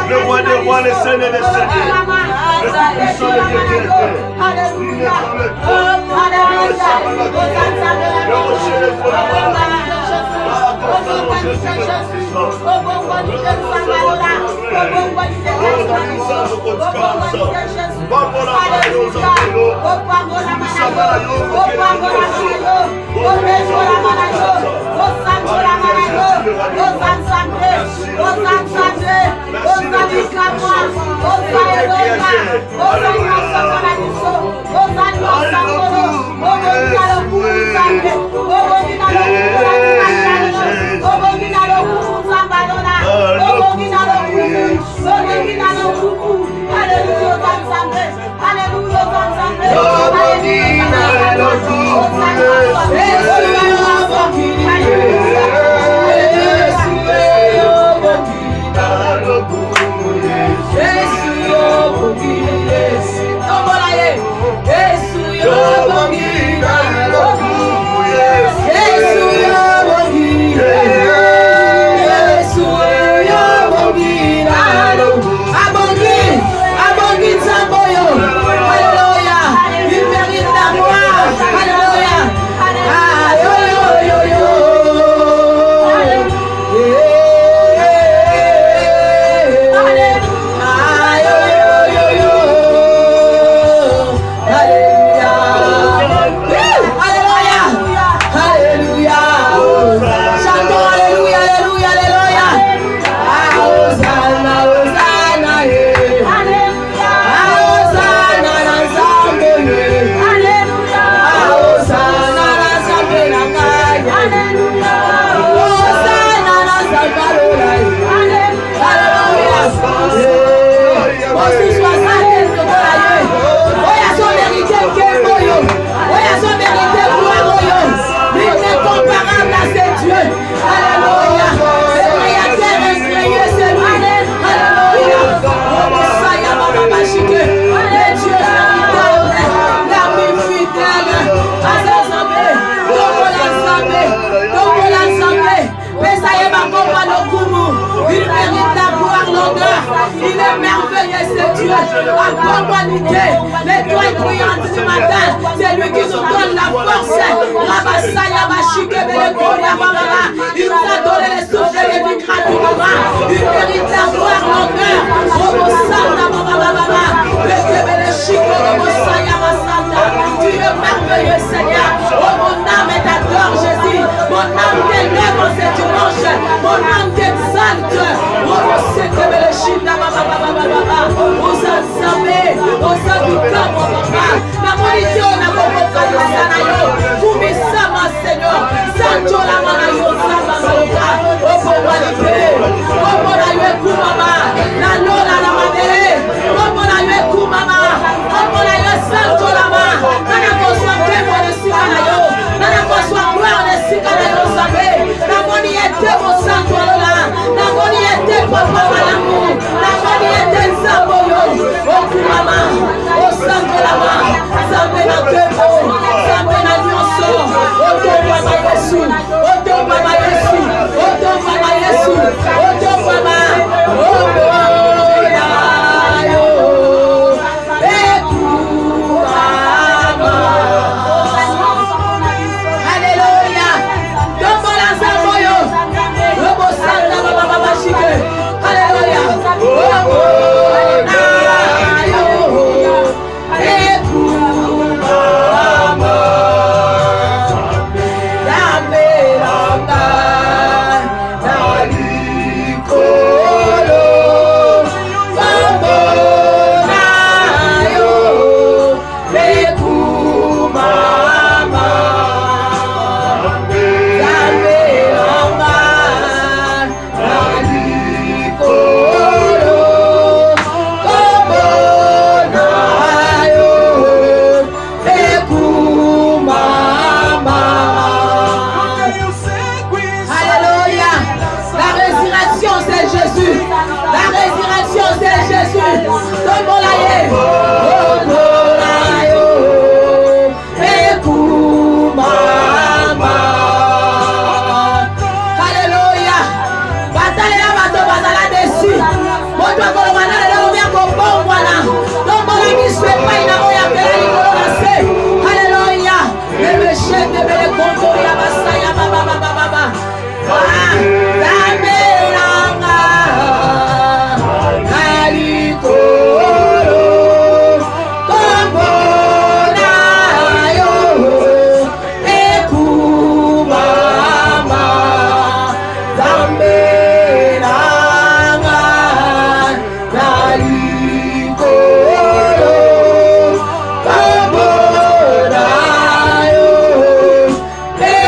Le roi des rois, le Seigneur des seigneurs, le puissant de Dieu qui est fait. Il est comme le trône, le rocher des fondamentaux. L'étoile brillante du matin, c'est lui qui nous donne la force. Il nous a donné les souffles et les vies gratuitement. Une véritable gloire, l'honneur. Tu es merveilleux, Seigneur. Oh, mon âme t'adore, Jésus. Mon âme t'élève en ce dimanche. Mon âme t'exalte. Oh, c'est que le chita, Jésus. Tombolaye. Tombolayo. Ekumama. Alléluia. Bataille la bateau bazala dessus. Moto akolomana lelo obia kobombwana. Tombola miswe pai na oya kela likolo na se. Alléluia. Le chef de bele konto ya basaya baba baba baba. Damelanga. Alikoro. Tombola yo. Ekumama. Damelanga. Alikoro. Tombola yo.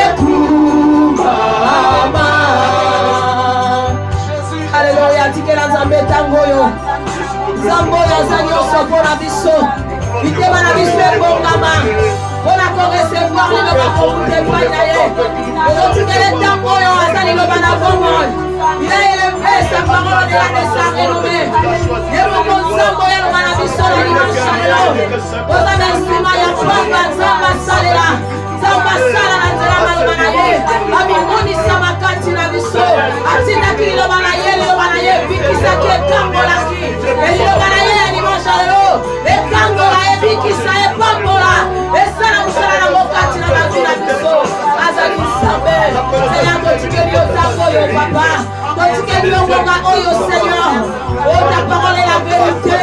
Ekumama. Alléluia. Tikela nzambe tangoyo. Nzambe oyo aza nyonso mpona biso. Bitema na biso ebongama. Mpona koresevoir liloba kokuta epai na ye. Ozotikela ntango oyo aza liloba na bomoi. Il a élevé sa parole et la sa renommée. Et moko nzambe oyo aloba na biso na dimanche lelo. Oza na nsima ya pamba nzambe asalela. Nzambe asala na nzela maloba na ye. Abimonisa makati na biso. Atindaki liloba na ye, liloba na ye ebikisaki ekambolaki. Liloba na ye ya dimanche lelo ekangola ebikisa epambola esala mosala na mokati na bato na biso. Azali nzambe. Seigneur, totikeli yo ntango oyo papa. Totikeli yo ngonga oyo Seigneur. Oh, ta parole est la vérité.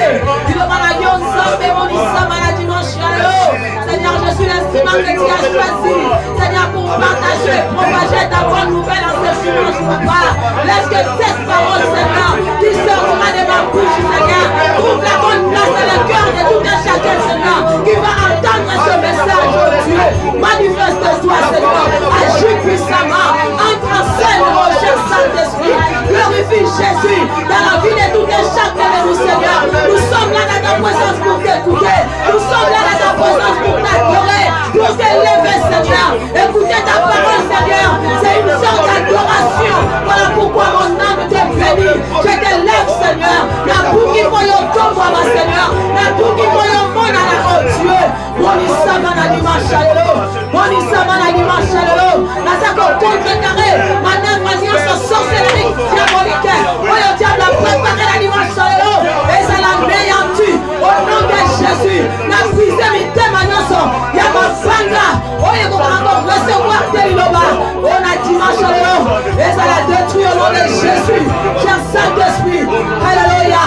Liloba na yo nzambe monisama na dimanche lelo. Seigneur, je suis l'instrument que tu as choisi. Seigneur, pour partager et propager ta bonne nouvelle en ce dimanche, papa. Laisse que cette parole, Seigneur, qui sortira de ma bouche, Seigneur, trouve la bonne place dans le cœur de tout un chacun, Seigneur, qui va entendre ce message, oh Dieu. Manifeste-toi, Seigneur. Agis puissamment. Entre en scène, oh cher Saint-Esprit. Glorifie Jésus dans la vie de tout un chacun de nous, Seigneur. Nous sommes là dans ta présence pour t'écouter. Nous sommes là dans ta présence pour t'adorer, pour t'élever, Seigneur. Écouter ta parole, Seigneur, c'est une sorte d'adoration. Voilà pourquoi mon âme te bénit. Je t'élève, Seigneur. La bougie pour yon tombe, ma Seigneur. La bougie pour yon mon à la oh Dieu. Monisama na dimanche lelo. Monisama na dimanche lelo. Nazako contrecarré. Madame Magnon sorcellerie diabolique. Oyo diable a préparé la dimanche lelo. Et ça l'a néanti. Au nom de Jésus. Na brisé mi témoignage. Ya ma banga. Oyo ko encore recevoir tes liloba. On a dimanche lelo. Et ça l'a détruit au nom de Jésus. Cher Saint-Esprit. Alléluia.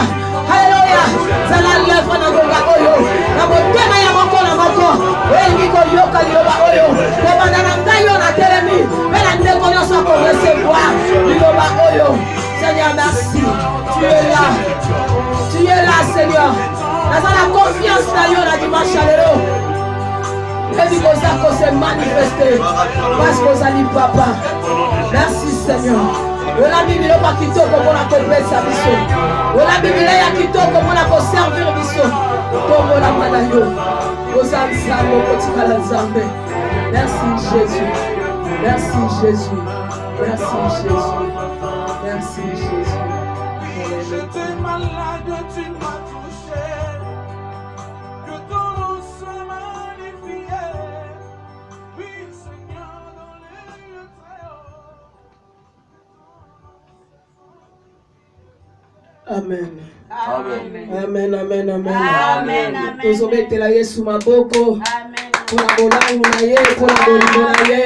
Alléluia. Ça l'a lèvre na gonga oyo. Na motema ya moko na moko. Oyo ko yoka liloba oyo. Kobanda na ngai yo na telemi. Mais la ndeko nyonso ko recevoir liloba oyo. Seigneur, merci. Tu es là. Tu es là, Seigneur. Dans la confiance dans yo na dimanche lelo. Et dit que ça se manifester. Parce que ça dit papa. Merci, Seigneur. Ola Bible pa kitoko mpona kopesa biso. Ola Bible ya kitoko mpona koservir biso. Tombola mwana yo. Oza nzambe okotikala nzambe. Merci Jésus. Merci Jésus. Merci Jésus. Merci Jésus. J'étais malade, tu m'as touché. Que ton nom soit magnifié. Oui, Seigneur, dans les lieux très hauts. Amen. Amen. Amen, amen, amen. Amen. Tozobetela Yesu maboko. Amen. Pour la bolango na ye, pour la bolingo na ye.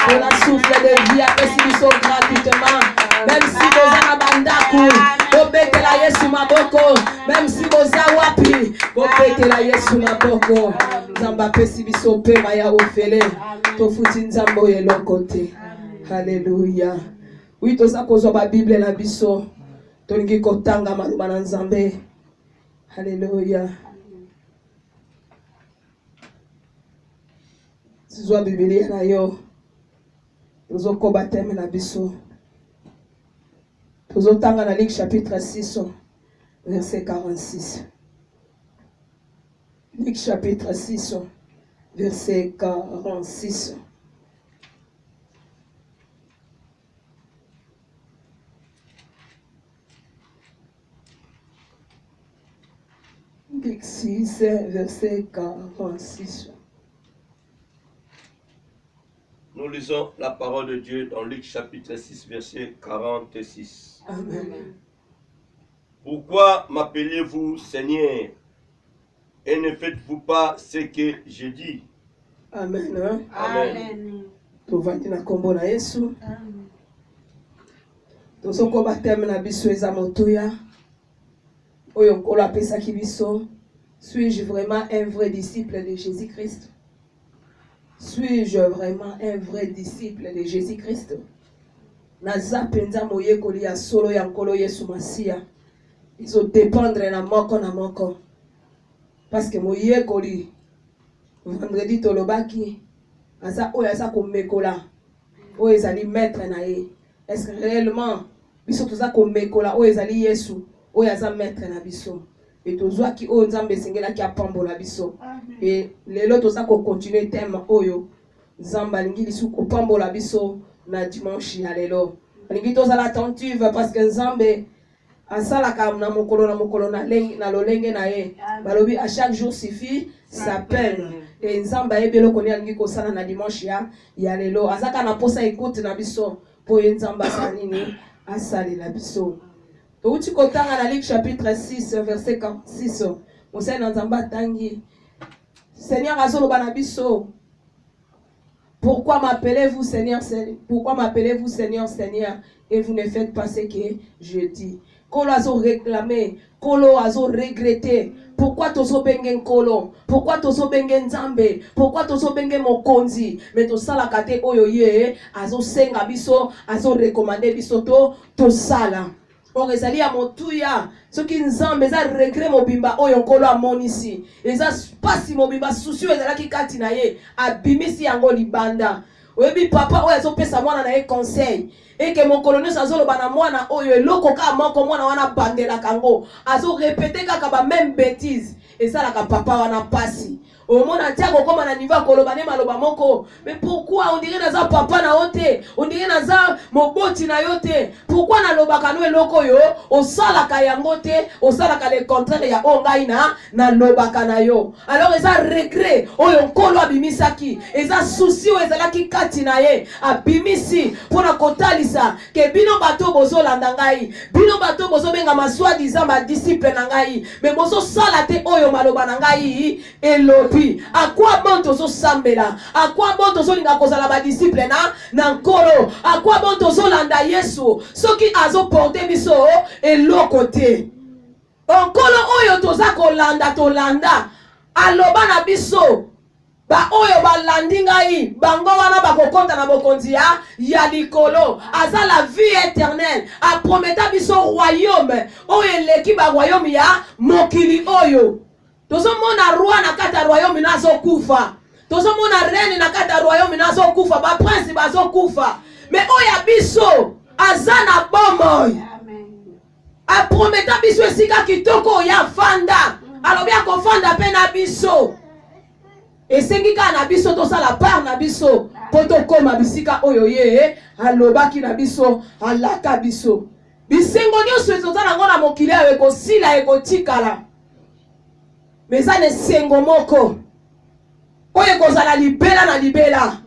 Pour la souffle de vie, apesi biso gratuitement. Même si boza na bandaku, bobetela Yesu maboko. Même si boza wapi, bobetela Yesu maboko. Nzamba apesi biso pema ya ofele. Tofuti nzambe oyo eloko te. Alléluia. Oui, toza kozwa ba Bible na biso. Tolingi kotanga maloba na Nzambe. Alléluia. Zwa Biblia na yo. Tozokoba teme na biso. Tozotanga na Luc chapitre 6 verset 46. Luc chapitre 6 verset 46. Luc 6, verset 46. Nous lisons la parole de Dieu dans Luc chapitre 6, verset 46. Amen. Pourquoi m'appelez-vous Seigneur et ne faites-vous pas ce que je dis? Amen. Amen. Tovandi na kombo na Yesu. Tozoko bateme na biso eza motuya. Oyo nkolo apesaki biso. Suis-je vraiment un vrai disciple de Jésus-Christ? Suis-je vraiment un vrai disciple de Jésus-Christ? Naza penza moyekoli ya solo ya nkolo Yesu Masia. Izo dépendre na moko. Parce que moyekoli vendredi tolobaki asa oyo asa komekola oyo ezali maître na ye. Est-ce que réellement biso toza komekola oyo ezali Yesu oyo asa maître na biso? Et tozwaki oyo Nzambe esengelaki apambola biso. Et lelo toza ko continuer thème oyo Nzambe alingi lisu kopambola biso na dimanche ya lelo. Alingi tozala attentive parce que Nzambe asalaka na mokolo na lolenge na ye. Balobi à chaque jour suffit sa peine. Et Nzambe ayebelo koni alingi kosala na dimanche ya lelo. Azaka na posa écoute na biso po Nzambe asanini asali la biso. Touti kotanga na Luc chapitre 6 verset 46. Mose na Nzambe tangi. Seigneur azoloba na biso. Pourquoi m'appelez-vous Seigneur, Seigneur? Pourquoi m'appelez-vous Seigneur, Seigneur et vous ne faites pas ce que je dis? Kolo azo réclamé, kolo azo regretté. Pourquoi tozo bengen kolo? Pourquoi tozo bengen Nzambe? Pourquoi tozo bengen mokonzi? Mais to sala kate oyo ye azo senga biso, azo recommander biso to sala. On ezali ya motuya soki Nzambe eza regret mobimba oyo nkolo amonisi eza pasi mobimba susi ezalaki kati na ye abimisi yango libanda. Oyebi papa oyo azopesa mwana na ye conseil eke mokolo nyonso azoloba na mwana oyo eloko kaka moko mwana wana bandelaka ngo azo répéter kaka ba même bêtise esalaka papa wana pasi. Au monde entier kokoma na niveau koloba ne maloba moko. Mais pourquoi on dirait naza papa na ote? On dirait naza moboti na yote. Pourquoi na lobaka no eloko yo? Osalaka yango te, osalaka le contraire ya ongai na lobaka na yo. Alors eza regret oyo nkolo abimisaki. Eza souci o ezalaki kati na ye. Abimisi pona kotalisa ke bino bato bozolanda ngai. Bino bato bozobenga maswa disant ba disciple na ngai. Mais bozo sala te oyo maloba na ngai elo. À quoi bon tozo sambela? À quoi bon tozo linga kozala ba disciple na nkolo? À quoi bon tozo landa Yesu? Soki azo porter biso eloko te. Nkolo oyo toza kolanda tolanda. Aloba na biso ba oyo balandi ngai bango wana bakokonta na bokonzi ya likolo. Aza la vie éternelle. A prometa biso royaume oyo eleki ba royaume ya mokili oyo. Tozo mona roi na kata royaume nazo kufa. Tozo mona reine na kata royaume nazo kufa. Ba prince bazo kufa. Mais oya biso azana bomoy. Amen. A prometa biso esika kitoko ya fanda. Alobi akofanda pe na biso. Esengika na biso to sala part na biso. Poto koma bisika oyo ye alobaki na biso alaka biso. Bisengo nyonso ezozana ngona mokili ayo ekosila ekotikala. Mais ça ne sengo moko. Oye kozala libela na libela.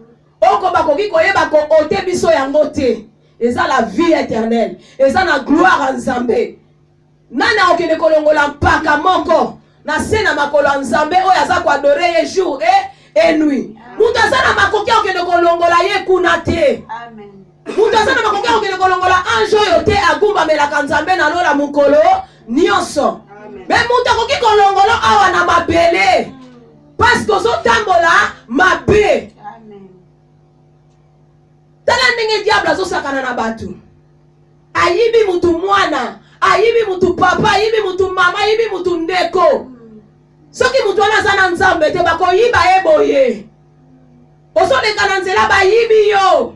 Oko bakoki koyeba ko ote biso yango te. Eza la vie éternelle. Eza na gloire Nzambe. Nana okende kolongola mpaka moko. Na sena makolo Nzambe oyo aza ko adorer ye jour et nuit. Mutu aza na makoki okende kolongola ye kuna te. Amen. Mutu aza na makoki okende kolongola anjo oyo te agumba melaka Nzambe na lola mukolo nyonso. Mais mutu akoki kolongola awa na mabele. Parce que zo tambola mabe. Amen. Tala ndenge diable azosakana na batu. Ayibi mutu mwana, ayibi mutu papa, ayibi mutu mama, ayibi mutu ndeko. Soki mutu wana zana Nzambe te bakoyiba eboye. Ozoleka na nzela bayibi yo.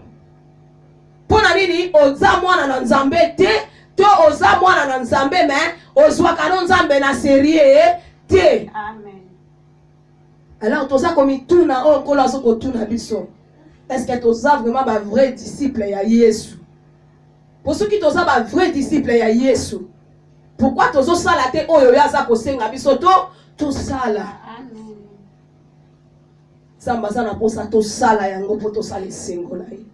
Pona nini oza mwana na Nzambe te? To oza mwana na Nzambe mais ozwaka no Nzambe na serie te. Amen. Alors toza komi tuna o nkolo azoko tuna biso. Est-ce que toza vraiment ba vrai disciple ya Yesu? Pour ceux qui toza ba vrai disciple ya Yesu. Pourquoi tozo sala te oyo yaza kosenga biso to tosala Samba sana posa tosala yango po tosala esengo na ye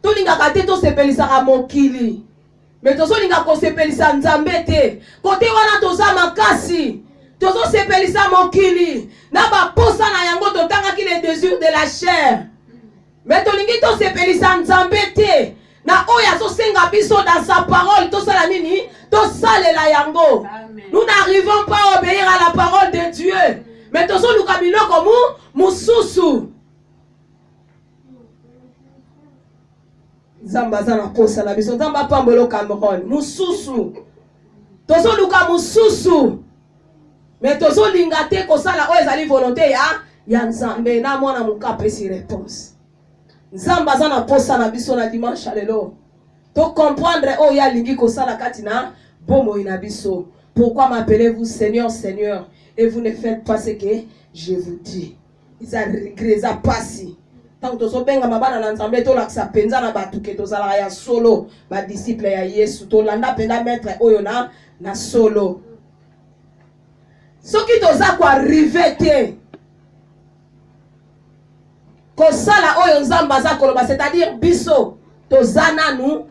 tolingaka te tosepelisaka mokili me tozolinga kosepelisa nzambe te kote wana toza makasi tozosepelisa mokili na baposa na yango totangaki les désirs de la chair me tolingi tosepelisa nzambe te na oyo azosenga biso dans sa parole tosala nini tosalela yango. Nous n'arrivons pas à obéir à la parole de Dieu mais tozoluka biloko mususu Zamba zana posa na biso Zamba pambolo Cameroun mususu tozoluka mususu mais tozolinga te kosala oyo ezali volonté ya Nzambe na mwana mukape si réponse Zamba zana posa na biso na dimanche lelo to comprendre oyo ya lingi kosala kati na bomo ina biso. Pourquoi m'appelez-vous Seigneur, Seigneur et vous ne faites pas ce que je vous dis? Ils ont regret, ils ont passé. Tant que tu benga mabana na nzambe to laksa penza na batu ke to zala ya solo ba disciple ya Yesu to landa penda maître oyo na solo. Soki to za kwa rivete ko sala oyo nzamba za koloba c'est-à-dire biso to za nanu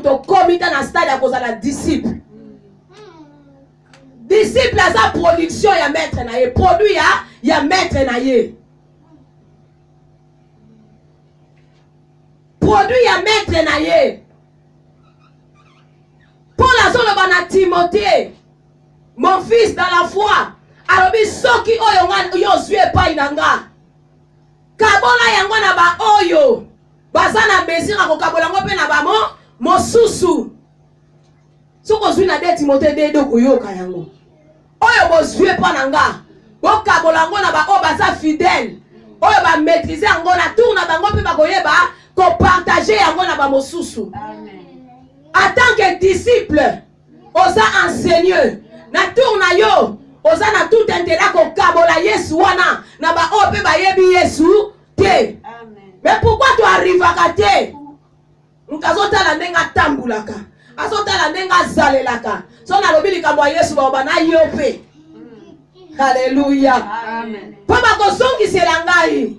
to komita na stade ya ko zala disciple. Disciple à sa production ya maître na ye produit ya maître na ye produit ya maître na ye Paul azoloba na Timothée mon fils dans la foi alobi soki oyo nga yo zwi epai na nga kabola yango na ba oyo baza na besir akokabola ngo mpe na ba mosusu soko zwi na de Timothée de koyoka yango oyo bozwi epa na nga bokabola ngo na ba oyo baza fidèle oyo ba maîtriser yango na tour na bango mpe bakoyeba kopartager yango na ba mosusu. En tant que disciple oza enseigneur na tour na yo oza na tout intérêt kokabola Yesu wana na ba oyo mpe bayebi Yesu te. Mais pourquoi tu arrivaka te nkazotala ndenge atambulaka azotala ndenge azalelaka so nalobi likambo ya Yesu baoba na yo mpe. Haleluya. Po bakosongisela ngai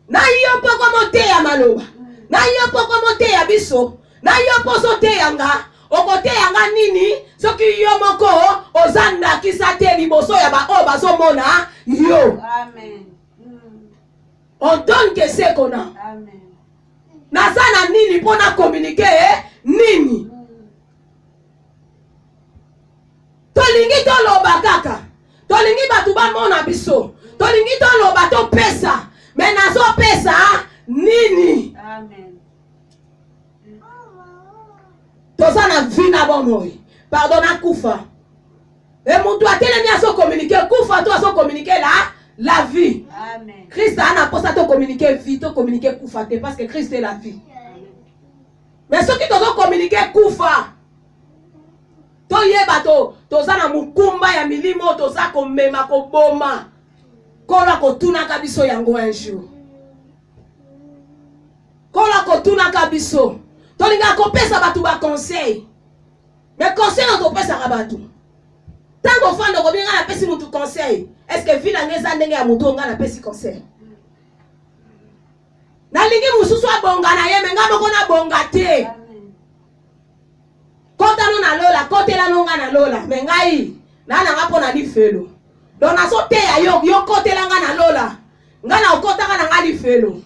na yo mpo komoteya maloba na yo mpo komoteya biso na yo mpo soteya nga okoteya nga nini soki yo moko oza ndakisa te liboso ya baoyo bazomona yo. On donne que c'est qu'on a. Naza na nini mpo na communiquer nini tolingi toloba kaka tolingi batu bamona biso tolingi toloba topesa me nazopesa nini. Toza na vi na bomoi pardon na kufa e mutu atelemi aso communiquer kufa to aso communiquer la vie. Christ a posa to communiquer vie to communiquer kufa te parce que Christ est la vie. Mais ceux qui tozo communiquer kufa to yeba toza na mukumba ya milimo toza komema koboma kola kotuna kabiso yango un jour kola kotuna kabiso tolinga kopesa batu ba conseil mais conseil on topesa ka batu tango fando ko binga na pesi mutu conseil est-ce que vila ngeza ndenge ya mutu nga na pesi conseil na lingi mususu abonga na ye menga moko na bonga te kota no na lola kotela no nga na lola mengai na ngapo na lifelo donc na so te ya yo kotela nga na lola nga na okota nga na lifelo.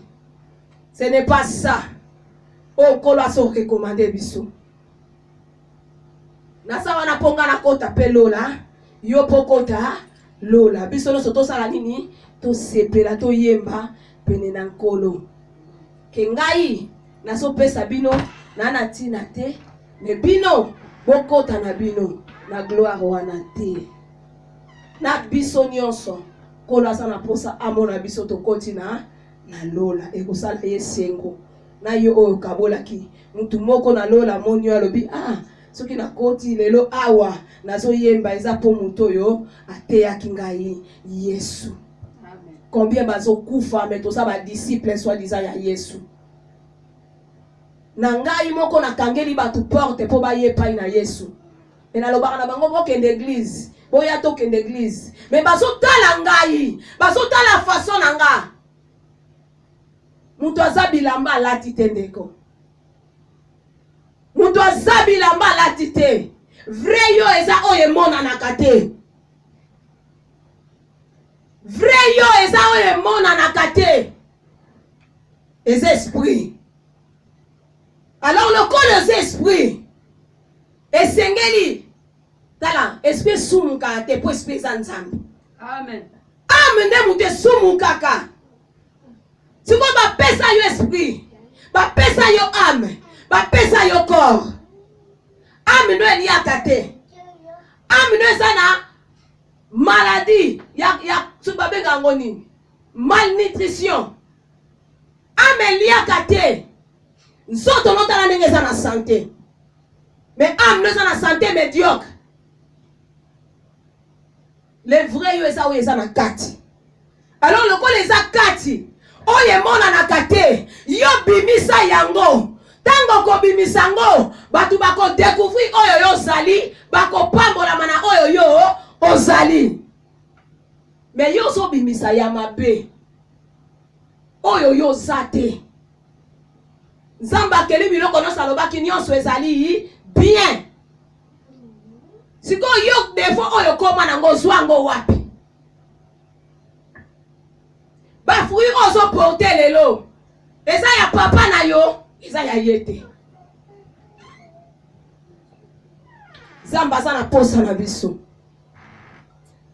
Ce n'est pas ça o kolo so recommander biso na sawa na ponga na kota pe lola yo pokota lola biso no soto sala nini to sepela to yemba pene na nkolo ke ngai na so pesa bino na na tina te me bino bokota na bino na gloire wana te na biso nyonso kola sana posa amona biso to kotina na lola e kosala yesengo na yo oyo kabolaki mutu moko na lola monyo alobi soki na koti lelo awa nazo yemba eza po muto yo ateyaki ngai Yesu. Combien bazo kufa mais toza ba disciple soi-disant ya Yesu na ngai moko na kangeli batu porte po baye pai na Yesu. Et na lobaka na bango bokende église boya tokende église. Mais bazotala ngai, bazotala façon na nga. Mutu aza bilamba alati te ndeko. Mutu aza bilamba alati te. Vrai yo eza oyo emonanaka te. Vrai yo eza oyo emonanaka te. Eza esprit. Alors le corps des esprits. Esengeli. Tala, esprit sumuka te po esprit zanzambi. Amen. Amen de mute sumukaka. Si vous bapesa yo esprit, bapesa yo âme, bapesa yo corps. Âme no eliaka te. Âme no sana maladie, ya subabenga ngoni. Malnutrition. Âme eliaka te. Nzoto no tala ndenge sana santé. Mais âme no sana santé médiocre. Les vrais yo esa oyo eza na kati. Alors le ko les akati. Oye mona na kate. Yo bimisa yango. Tango ko bimisa ngo. Batu bako découvrir oyo yo zali. Bako pambola mana oyo yo ozali. Mais yo so bimisa ya mabe. Oyo yo zate. Zamba keli biloko no salobaki nyonso ezali bien. Siko yo defo oyo koma nango zwango wapi. Ba fruit ozo porter lelo. Eza ya papa na yo, eza ya yete. Zamba sana posa na biso.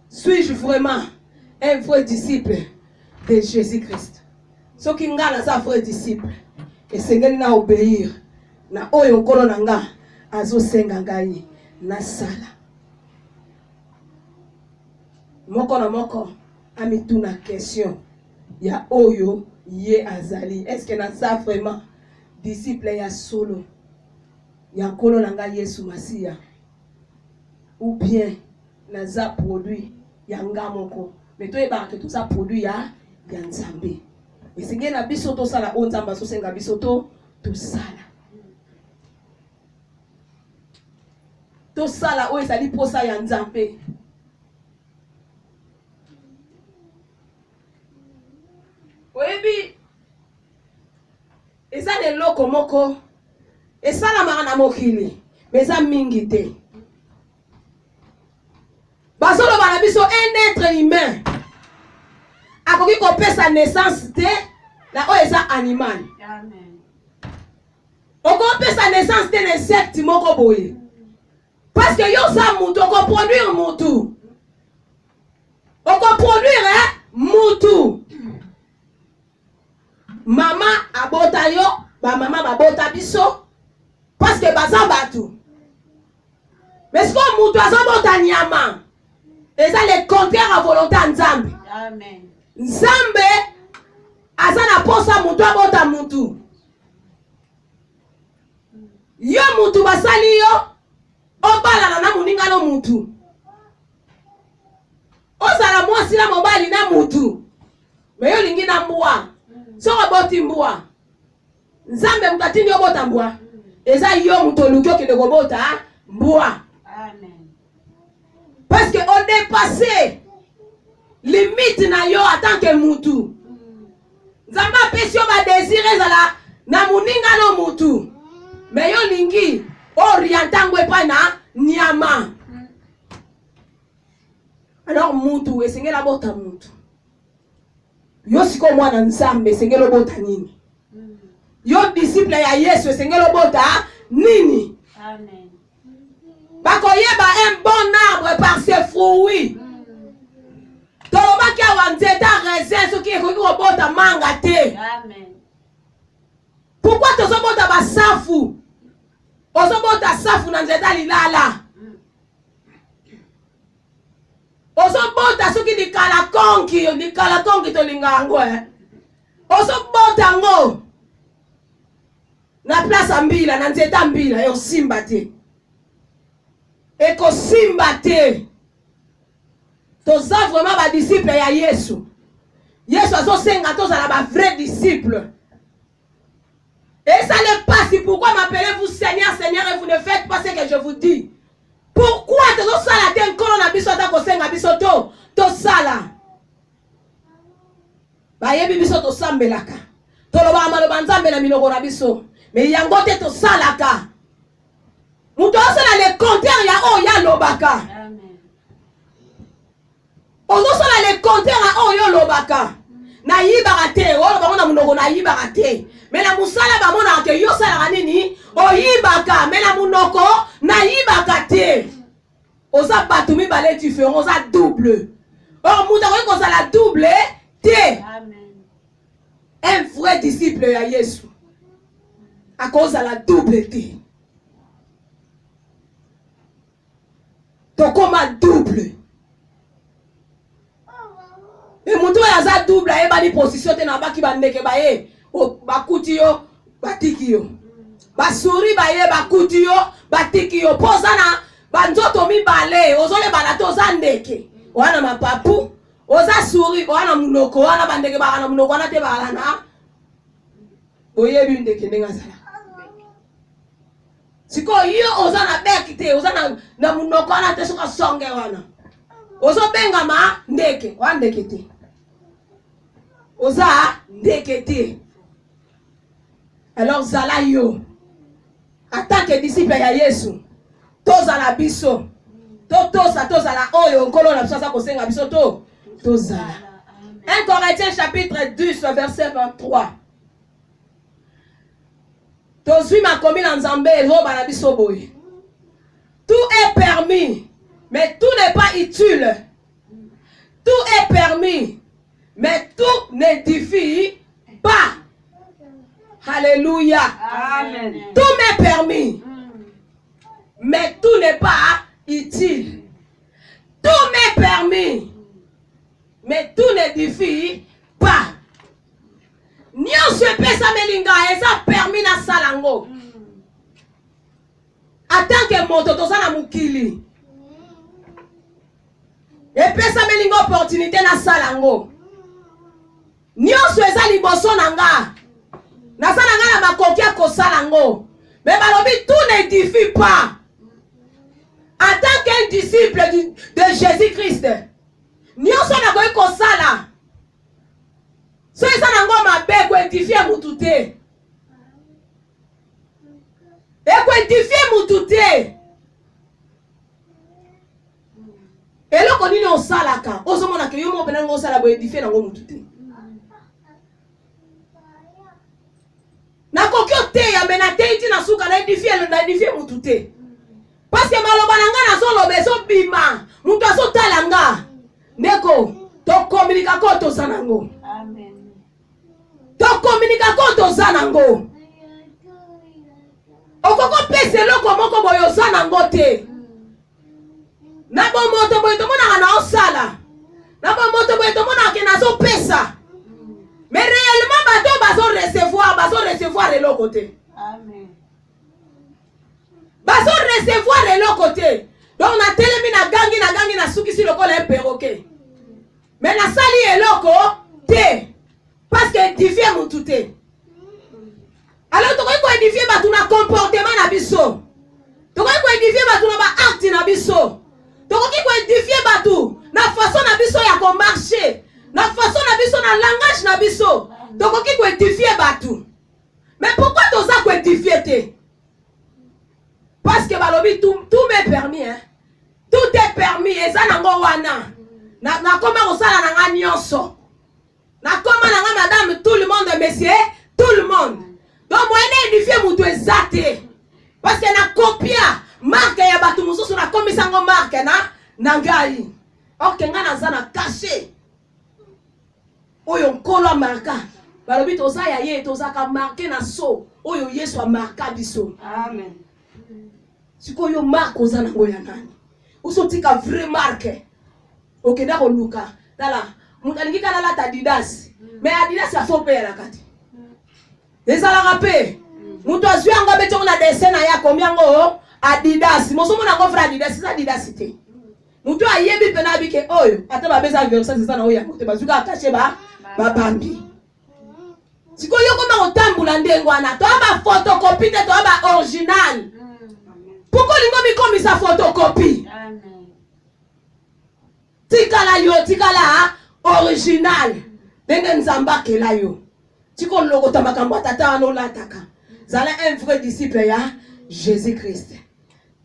Suis-je vraiment un vrai disciple de Jésus-Christ? Soki ngana za vrai disciple. Esengeli na obéir na oyo nkolo na nga azo senga ngai na sala. Moko na moko amituna question ya oyo ye azali. Est-ce que naza vraiment disciple ya solo ya nkolo na nga Yesu Masiya? Ou bien naza produit ya nga moko? Mais toyeba ke tout ça produit ya Nzambe. Esengeli na biso to sala o Nzamba so senga biso to sala. To sala o ezali posa ya Nzambe. Oyebi eza leloko moko esalamaka na mokili mais eza mingi te. Bazoloba na biso un être humain akoki kopesa naissance te na oyo eza animal. Amen. Okopesa naissance te na insecte moko boye. Parce que yo sa mutu okoproduire mutu. Okoproduire mutu. Mama abota yo, ba mama babota biso parce que baza batu. Mais ce que mutu azobota nyama, eza le contraire à volonté Nzambe. Amen. Nzambe aza na posa mutu abota mutu. Yo mutu basali yo, obala na muninga no mutu. Ozala mwasi na mobali na mutu. Mais yo lingi na mbwa. Soko boti mbwa. Nzambe mukatini obota mbwa. Eza yo mutolukyo kende kobota mbwa. Amen. Parce que on dépassé limite na yo en tant que mutu. Nzambe apesi yo ba désiré zala na muninga no mutu. Mais yo lingi orientango epa na nyama. Alors mutu esengela bota mutu. Yo siko mwana Nzambe esengela bota nini? Yo disciple ya Yesu esengela bota nini? Amen. Bakoyeba un bon arbre par ses fruits. Tolobaki awa nzeta raisin soki ekoki kobota manga te. Amen. Pourquoi tozobota basafu? Ozobota safu na nzeta lilala. Ozobota soki likala konki tolinga ngo Ozobota ngo na place mbila na nzeta mbila yo simba te. Eko simba te. Toza vraiment ba disciple ya Yesu. Yesu azosenga tozala ba vrai disciple. Et ça n'est pas si pourquoi m'appelez-vous Seigneur, Seigneur et vous ne faites pas ce que je vous dis. Pourquoi tozosala te nkolo na biso ata kosenga biso tosala. Bayebi biso tosambelaka. Tolobaka maloba nzambe na minoko na biso. Mais yango te tosalaka. Mutu osala le contraire ya oyo alobaka. Amen. Ozosala le contraire ya oyo lobaka. Na yibaka te, oyo bango na munoko na yibaka te. Mais na musala bamona ke yo sala nini? Oyibaka, mais na munoko na yibaka te. Oza batu mibale différent, oza double. Or mutu akoki kozala double te. Amen. Un vrai disciple ya Yesu akozala double te. Tokoma double. Et mutu aza double ayebani position te na baki bandeke baye bakuti yo batiki yo. Basuri baye bakuti yo batiki yo. Poza na banzoto mibale ozole bana toza ndeke. Wana mapapu oza suri wana munoko wana bandeke bana munoko wana te balana. Oyebi ndeke ndenga zala. Siko yo oza na beki te oza na munoko wana te soka songe wana. Ozo benga ma ndeke wana ndeke te. Oza ndeke te. Alors zala yo. En tant que disciple ya Yesu, tozala biso. Tozala oyo nkolo na biso aza kosenga biso tozala. 1 Corinthiens chapitre 10 verset 23. Tozwi makomi na nzambe eloba na biso boye. Tout est permis, mais tout n'est pas utile. Tout est permis, mais tout n'édifie pas. Alléluia. Amen. Tout m'est permis, mais tout n'est pas utile. Tout m'est permis, mais tout n'édifie pas. Nyonso epesa melinga eza permis na salango. En tant que moto toza na mukili. Epesa melinga opportunité na salango. Nyonso eza liboso na nga. Na salanga na makoki ya kosalango. Mais balobi tout n'édifie pas. En tant qu'un disciple de Jésus-Christ, nyonso na koki kosala. So eza nango mabe koedifie mutu te. Ekoedifie mutu te. Eloko nini osalaka ozomona ke yo mo pena ngo osala boedifie nango mutu te. Nakoki oteya mena te iti na suka na edifie mutu te. Parce que maloba na nga nazoloba ezobima mutu azotala nga. Ndeko tokomunika ko tozanango. Amen. Tokomunika ko tozanango. Okoko pese loko moko boyo ozanango te. Na bo moto boyo tomona na osala. Na bo moto boyo tomona ke nazo pesa. Mais réellement bato bazo recevoir eloko te. Amen. Bazo recevoir eloko te. Donc na telemi na gangi na suki si lokola un perroquet. Mais na sali eloko te. Parce que édifier mutu te. Alors tokoki ko édifier batu na comportement na biso. Tokoki ko édifier batu na ba acte na biso. Tokoki ko édifier batu na façon na biso ya ko marcher. Na façon na biso na langage na biso. Tokoki ko édifier batu. Mais pourquoi toza ko édifier te? Parce que balobi tout m'est permis hein. Tout est permis eza nango wana. Na koma kosala na nga nyonso. Na koma na nga madame tout le monde monsieur tout le monde. Donc moi édifier mutu ezate. Parce que na copia marque ya batu mususu na komisa ngo marque na ngai. Ok nga naza na caché. Oyo nkolo marka. Balobi toza ya ye toza ka marqué na so. Oyo Yesu a marka biso. Amen. Siko yo marque oza nango ya nani? Usotika vrai marque. Okenda ko luka. Tala, mukalingi kana la Adidas. Mais Adidas ya faux père la kati. Ezala rapé. Mutu azwi anga beto na dessin na ya combien ngo Adidas. Mosomo na ngo fra Adidas, c'est Adidas te. Mutu ayebi pena bike oyo. Ata ba beza verset c'est ça na oya. Te bazuka caché ba bambi. Siko yo koma otambula ndengo ana. To ba photocopie te to ba original. Pourquoi lingo mi komi sa photocopie? Amen. Tikala yo, tikala original. Denge nzamba kela yo. Tiko logo tamakamba tata anola taka. Zala un vrai disciple ya Jésus-Christ.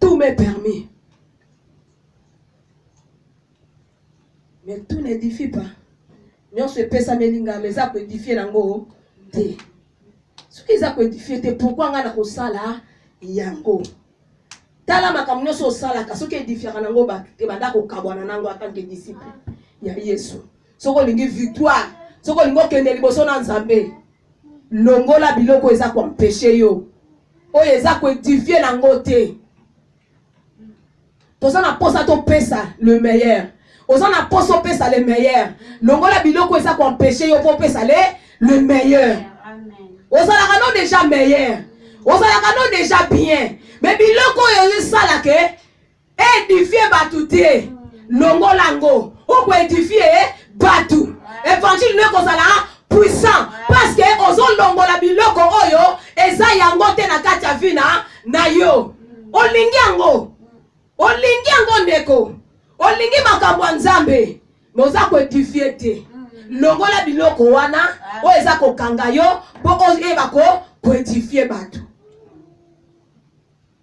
Tout m'est permis. Mais tout n'édifie pas. Nous se pesa melinga mais ça peut édifier nango te. Ce qui ça peut édifier te pourquoi ngana ko sala yango. Tala makamnyo so sala ka ce qui édifie nango ba te banda ko kabwana nango en tant que disciple. Ya Yesu. Soko lingi victoire. Soko lingo kende liboso na Nzambe. Longola biloko eza ko empêcher yo. Oyo eza ko édifier nango te. Tozana posa to pesa le meilleur. Ozana poso pesa le meilleur. Longola biloko eza ko empêcher yo po pesa le meilleur. Amen. Ozala kano déjà meilleur. Ozala kano déjà bien. Mais biloko yo sala ke édifier batu te. Longola ngo. O ko édifier batu. Évangile ne kozala puissant parce que ozo longola biloko oyo eza yango te na kati ya vina na yo. Olingi yango. Olingi yango ndeko. Olingi makambo Nzambe. Moza ko édifier te. Longola biloko wana o eza ko kanga yo po eba ko édifier batu.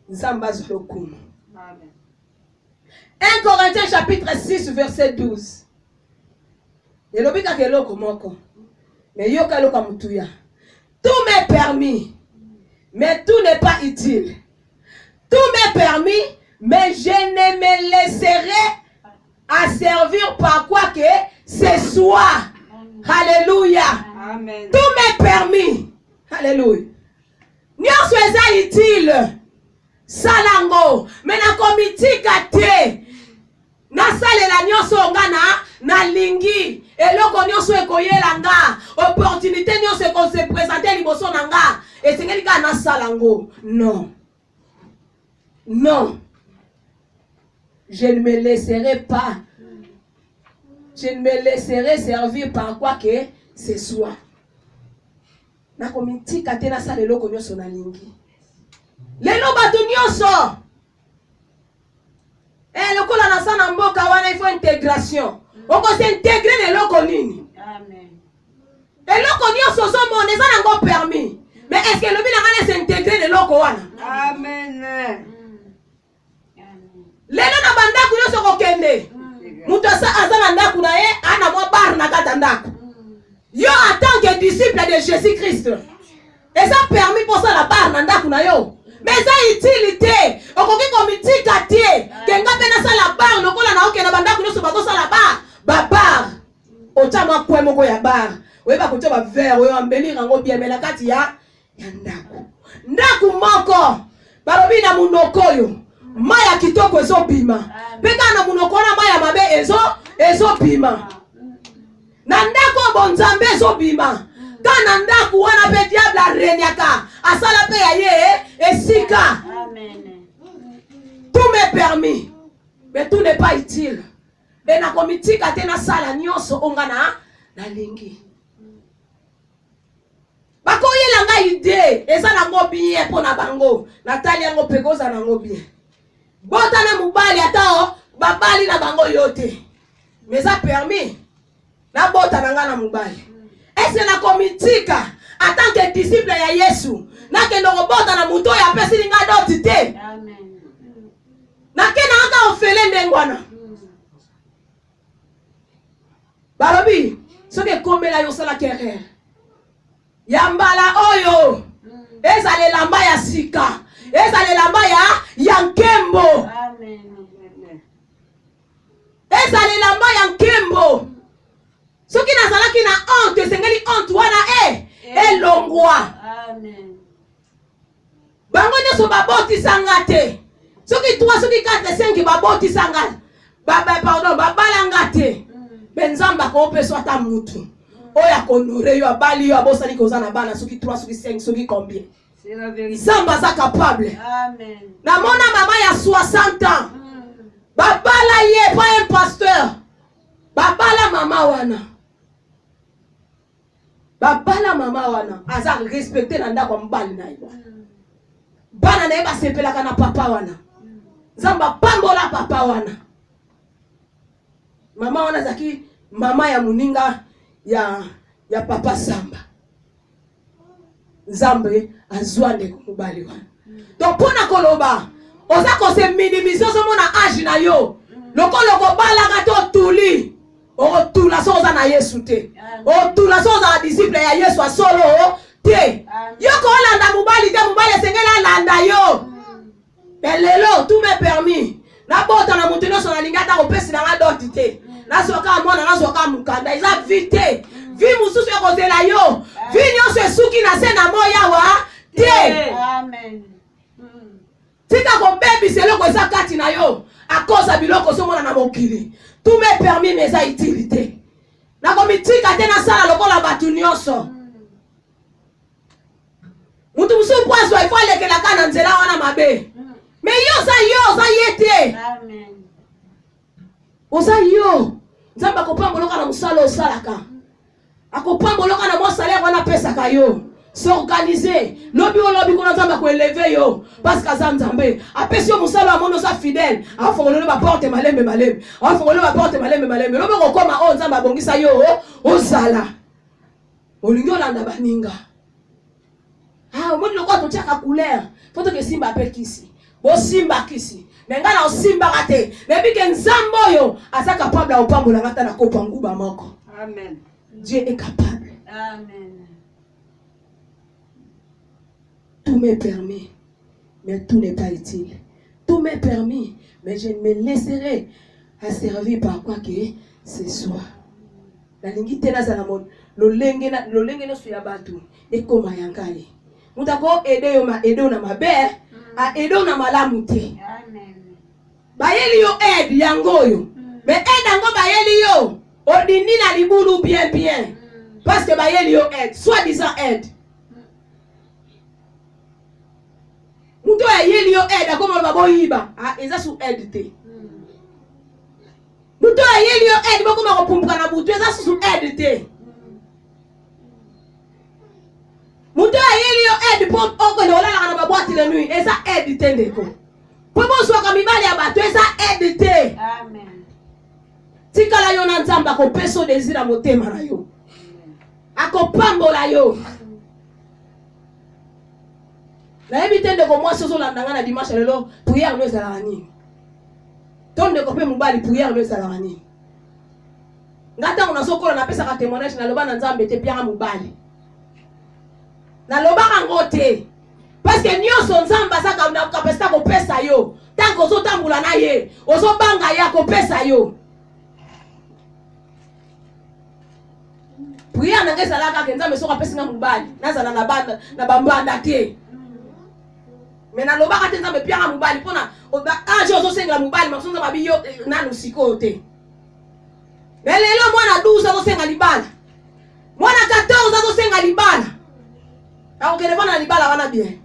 Nzamba zolokumu. Amen. 1 Corinthiens chapitre 6 verset 12. Elobika keloko moko. Mais yoka loka mutuya. Tout m'est permis, mais tout n'est pas utile. Tout m'est permis, mais je ne me laisserai à servir par quoi que ce soit. Alléluia. Amen. Tout m'est permis. Alléluia. Nyonso eza utile. Salango. Mais na komitika te. Na salela nyonso ngana na lingi. Eloko nyonso ekoyela nga. Opportunité nyonso eko se présenter liboso na nga. Esengeli ka na salango. Non. Non. Je ne me laisserai pas. Je ne me laisserai servir par quoi que ce soit. Na komitika te na sala eloko nyonso na lingi. Lelo batu nyonso. Lokola na sana mboka wana il faut intégration. Oko s'intégrer eloko nini? Amen. Eloko nyonso so mo eza nango permis. Mais est-ce que lobi na ngana s'intégrer eloko wana? Amen. Lelo na bandaku nyonso kokende. Muto aza na ndaku na ye ana mwa bar na kata ndaku. Yo en tant que disciple de Jésus-Christ. Eza permis pour ça la bar na ndaku na yo. Mais ça utilité. Okoki komitika tie. Kenga pena sa la bar lokola na oke na bandaku nyonso bato sa la bar. Ba bar. Otama kwe moko ya bar. Oyeba kotia ba verre oyo ambeli rango bien mais na kati ya ndaku. Ndaku moko. Balobi na munoko yo. Maya kitoko ezo bima. Peka na munoko na maya mabe ezo bima. Na ndako bonzambe ezo bima. Kana ndaku wana pe diable renyaka. Asala pe ya ye esika. Amen. Tout m'est permis. Mais tout n'est pas utile. Et na komitika te na sala nyonso ongana na lingi. Bako yela nga ide. Eza na ngo bien po na bango. Natali yango pekoza na ngo bien. Bota na mubali atao babali na bango yote. Mais ça permis. Na bota na nga na mubali. Est-ce na komitika en tant que disciple ya Yesu na kendo bota na muto ya pesi linga doti te. Amen. Na kena anga ofele ndengwana. Balobi soke komela yo sala kerere. Yambala oyo. Ezale lamba ya sika. Ezale lamba ya nkembo. Amen. Ezale lamba ya nkembo. Soki nazalaki na honte, sengeli honte wana elongwa. Amen. Bango nyonso babotisa nga te. Soki 3, soki 4, 5 babotisa nga. Babala nga te. Benzamba kopeswa ata mutu. Oya konore yo abali yo abosani kozana bana soki 3, soki 5, soki combien. C'est la vérité. Zamba za capable. Amen. Na mona mama ya 60 ans. Babala ye pas un pasteur. Babala mama wana. Babala mama wana. Aza respecté na ndako mbali na yo. Bana na yeba sepelaka na papa wana. Zamba pambola papa wana. Mama wana zaki mama ya muninga ya papa Samba. Zambe azwande kumubali wana. Donc pona koloba, oza ko se minimiser so mona âge na yo. Lokolo ko bala to tuli. O tula so za na Yesu te. O tula so za disciple ya Yesu solo te. Yo ko landa mubali te mubali sengela landa yo. Belelo tout me permis. Na bota na mutu no so na lingata ko pesi na doti te. Na soka mona na soka mukanda iza vite. Vi mususu ko zela yo. Vi nyo se suki na se na moya wa te. Amen. Tika ko baby selo ko za kati na yo. A cause biloko so mona na mokili. Tout me permis mes utilité. Na ko mitika te na sala lokola batu nyonso. Mutu musu poaso ifo lekela kana nzela wana mabe. Mais yo za yete. Amen. Oza yo. Nzamba ko pamboloka na musalo osalaka. Akopamboloka na mosala wana pesa ka yo. S'organiser. Lobi kuna nzamba ko élever yo. Parce que Nzambe apesi yo musalo amono sa fidèle. Afongolo ba porte malembe. Afongolo ba porte malembe. Lobi ko koma o nzamba bongisa yo ozala. Olingi olanda baninga. Omoni loko to tiaka couleur. Foto ke simba apekisi. Bo simba kisi. Nengana osimba kate. Nebi ke nzambo yo asa capable ya opambola ngata na kopa nguba moko. Amen. Dieu est capable. Amen. Tout m'est permis, mais tout n'est pas utile. Tout m'est permis, mais je me laisserai asservir par quoi que ce soit. La lingi tena za namon lolenge no suya batu ekoma yangai. Mutako ede yo na mabe a ede na malamu te. Amen. Bayeli yo aide yango yo. Mais aide yango bayeli yo odini na libulu bien. Parce que bayeli yo aide, soi-disant aide. Muto ya yeli yo aide akoma babo yiba. Eza su aide te. Muto ya yeli yo aide bakoma ko pumbuka na butu eza su aide te. Muto ya yeli yo aide pom oko le olala na babwati le nuit eza aide te ndeko. Pomo so ka mibali ya bato eza aide te. Amen. Tikala yo na Nzamba ko peso désir motema na yo. Akopambola yo. Na ebite ndeko mwasi so landanga na dimanche lelo prière no ezala nini. Tonde ko pe mubali prière no ezala nini. Ngata una sokola na pesa ka témoignage na loba na Nzambe te pianga mubali. Na loba ngote. Parce que nyonso Nzamba saka na kapesta ko pesa yo. Tanko so tambula na ye, ozo banga ya ko pesa yo. Prière na ngesa la ka Nzambe so ka pesa nga mubali. Nazala na banda na bambanda te. Mais na loba ka Nzambe pianga mubali pona anje ozo senga mubali maksonza babi yo nanu sikote. Mais lelo mwana 12 ozo senga libala. Mwana 14 ozo senga libala. Ako kelefona libala wana bien.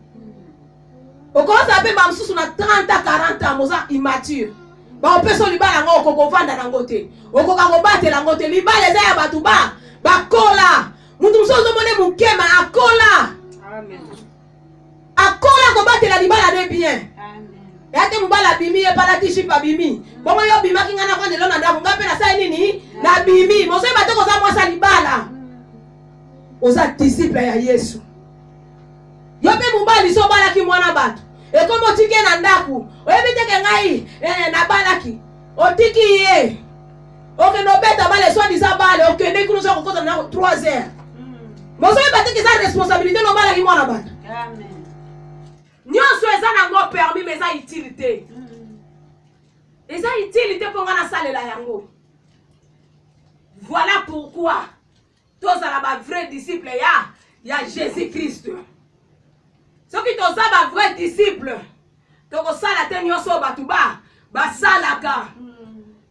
Okoza pe ba msusu na 30 40 ans moza immature. Ba opeso libala ngo okokovanda na ngote. Okoka ko batela ngote libala za ya batu ba kola. Mutu msozo mone mukema akola. Amen. Akola ko batela libala de bien. Amen. Yate mubala bimi e pala tishipa bimi. Bomo yo bima kinga na kwande lona ndaku ngape na sai nini? Na bimi. Mozo batoko za mwasa libala. Oza disciple ya Yesu. Yope mubali so balaki mwana batu. E komo tike na ndaku. Oyebiteke ngai na balaki. Otiki ye. Oke no beta bale so disa bale. Oke ne kuno so kokota na 3 heures. Mozo bateke za responsabilité no balaki mwana batu. Amen. Nyonso eza na ngo permis mais eza utilité. Eza utilité pour ngana salela yango. Voilà pourquoi tous la ba vrai disciple ya Jésus-Christ. Ce qui toza ba vrai disciple. Toko sala te nyonso batu ba salaka.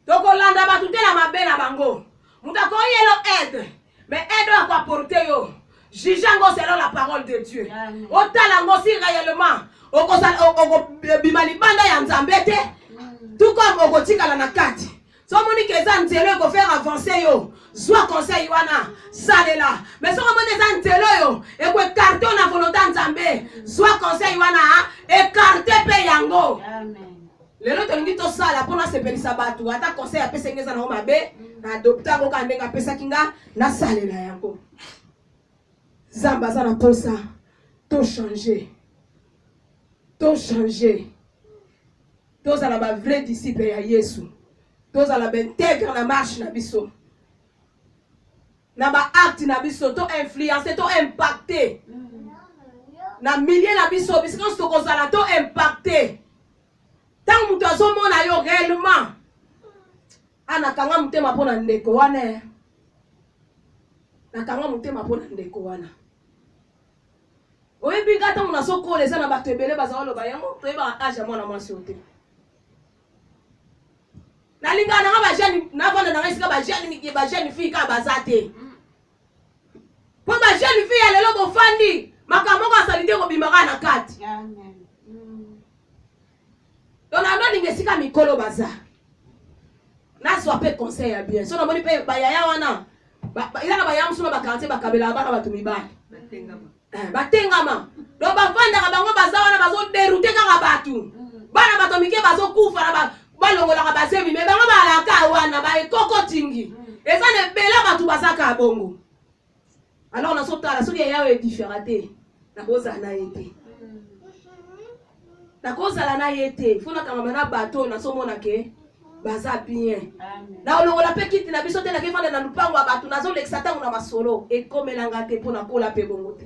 Toko landa batu te na mabe na bango. Mutako yelo aide. Mais aide à quoi porter yo. Jugeango selon la parole de Dieu. Otalango si réellement oko bimali banda ya Nzambe te. Tout comme oko tikala na kati. So moni ke za ntelo ko faire avancer yo. Soit conseil wana salela. Mais so moni za ntelo yo e ko écarter na volonté Nzambe. Soit conseil wana écarter pe yango. Amen. lelo tolingi tosala mpona sepelisa bato ata conseil apesaki eza nango mabe na adopte yango kaka ndenge apesaki nga nasalela yango. Nzambe aza na posa tochange tozala ba vrai disciple ya Yesu, tozala baintègre na marche na biso na ba acte na biso, to influencer, to impacter na milieu na biso bisika tokozala to impacter. Tant mutu azomona yo réellement anakanga mutema mpona ndeko wana, nakanga mutema mpona ndeko wana. Oyebi nga ntango nazokola eza na bato ebele bazala loba yango toyebaka age ya mwana mwasi oyo te. Nalinga nanga bajeni navanda nanga esika bajeni fille kaka baza te. Po bajeni fille ya lelo bofandi makambo moko asali te kobimaka na kati. Donando ninga esika mikolo baza. Nazwa pe conseil ya bien. So namoni pe bayaya wana. Ila na bayaya musuna bakartie bakabela bana bato mibali. Batengama. Do bavandaka bango baza wana bazo derute kaka bato. Bana bato mike bazo kufa na balongolaka basemi me bango balaka wana ba ekoko tingi. Eza ne bela bato bazaka bongo. Alors na sotala soki yawe est différenté. Na koza na été. Na koza na été. Fona kama na bato na somona ke baza bien. Na olongola pe kiti na biso te na kefanda na lupango bato nazo lexatango na masolo e komelanga te pona kola pe bongo te.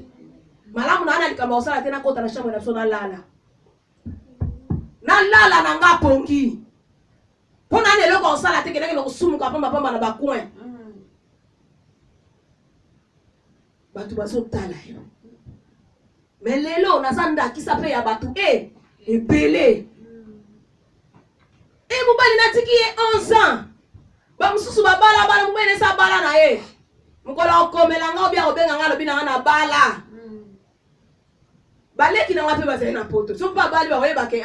Malamu na ana likamba osala te na kota na chambre na biso na lala. Na lala na nga pongi. Pona ne loko osala te keneke no kusumuka pamba na bacoin. Batu baso tala yo. Mais lelo nazanda kisa pe ya batu ebele. Mubali natiki ye 11 ans. Ba mususu babala mubene sa bala na ye. Mukola okomela nga obia obenga nga lobi na bala. Baleki na ngape bazali na poto. So pa bali ba oyeba ke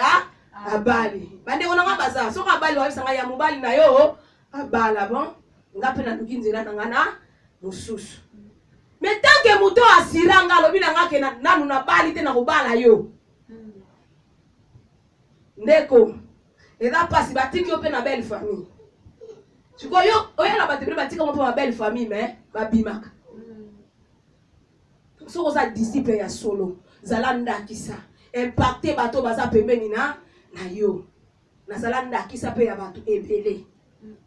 abali. Bande kona nga baza. So ka bali wa bisanga ya mubali na yo abala bon. Ngape na tukinzela na ngana mususu. Mais tant que muto asiranga lobi na ngake na nanu na bali te na kobala yo. Ndeko. Eza pasi batiki yo pe na belle famille. Siko yo oyela batibele batika mo pe na belle famille mais babimaka. So koza disciple ya solo. Zalanda kisa. Impacter bato baza pembeni na yo. Na zalanda kisa pe ya bato ebele.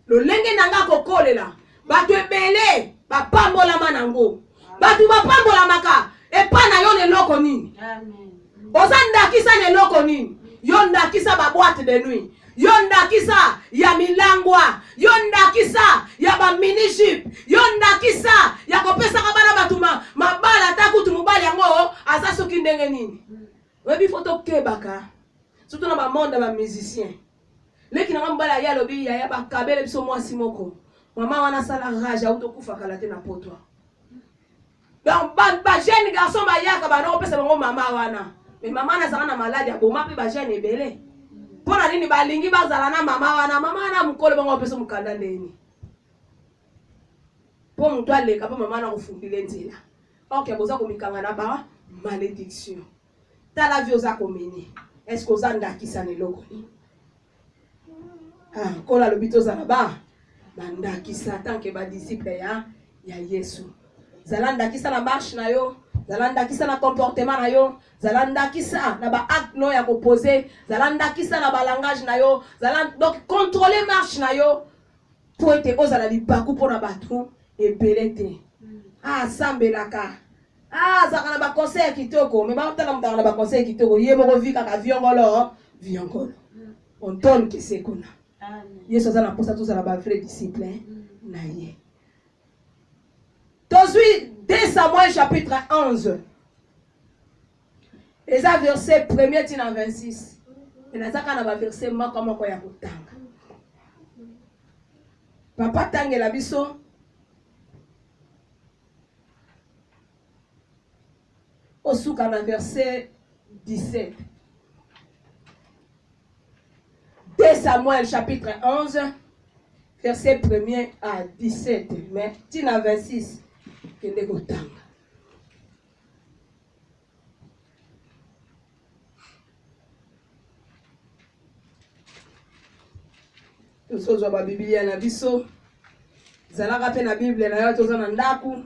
Lo lenge nanga kokolela. Bato ebele bapambola manango. Bato bapambola maka epa na yo ne loko nini. Amen. Ozanda kisa ne loko nini. Yonda kisa ba boîte de nuit. Yonda kisa ya milangwa. Yonda kisa ya ba miniship. Yonda kisa ya kopesa kabana batuma mabala takutu mubali yango asa soki ndenge nini. Webi photo kebaka. Surtout na ba monde ba musicien. Leki na mbala ya lobi ya ba kabele biso mwasi moko. Mama wana sala rage auto kufa kala te na potwa. Donc ba jeune garçon ba yaka ba no pesa bango mama wana. Mais maman na zana malade ya boma pe ba jeune ebele. Pona nini balingi bazala na mama na mukolo bango pesa mukanda ndeni. Po mutu aleka po mama na kufundile nzela. Ok boza komikanga na ba malédiction. Tala vie oza komeni. Est-ce que ozanda kisane loko ni? Kola lobito za ba banda kisa tanke ba disciple ya Yesu. Zalanda kisa na marche na yo. Zalanda kisa na comportement na yo. Zalanda kisa na ba acte no ya opposé. Zalanda kisa na ba langage na yo. Donc contrôler marche na yo pour être ozala libaku pour na batu ebelete. Sambelaka. Zaka na ba conseil kitoko. Mais ba tala mutaka na ba conseil kitoko. Ye moko vika ka viongolo. On donne que c'est qu'on a. Yesu azana posa tous la ba vrai disciple na ye. Tozui 2 Samuel chapitre 11. Et ça verset 1er tina 26. Et nazaka na ba verset moko ya kutanga. Papa tangela biso. Osuka na verset 17. 2 Samuel chapitre 11 verset 1er à 17. Mais tina 26. Kende kotanga. tozozwa babiblia na biso ezalaka mpe na bible na yo toza na ndaku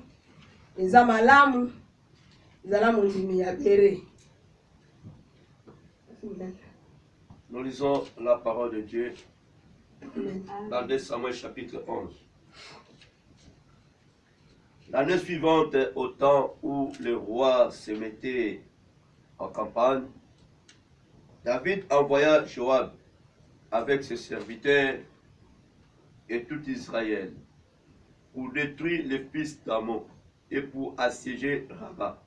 eza malamu ezala mondimi ya bere. Nous lisons la parole de Dieu Amen. dans 2 Samuel chapitre 11. L'année suivante, au temps où le roi se mettait en campagne, David envoya Joab avec ses serviteurs et tout Israël pour détruire les fils d'Ammon et pour assiéger Rabat.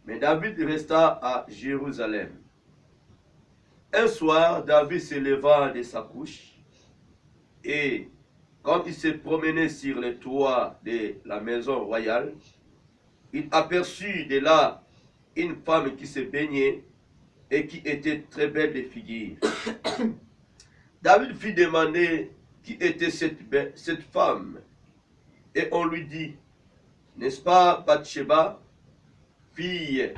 Mais David resta à Jérusalem. Un soir, David se leva de sa couche et, comme il se promenait sur le toit de la maison royale, il aperçut de là une femme qui se baignait et qui était très belle de figure. David fit demander qui était cette femme, et on lui dit, n'est-ce pas Bathsheba, fille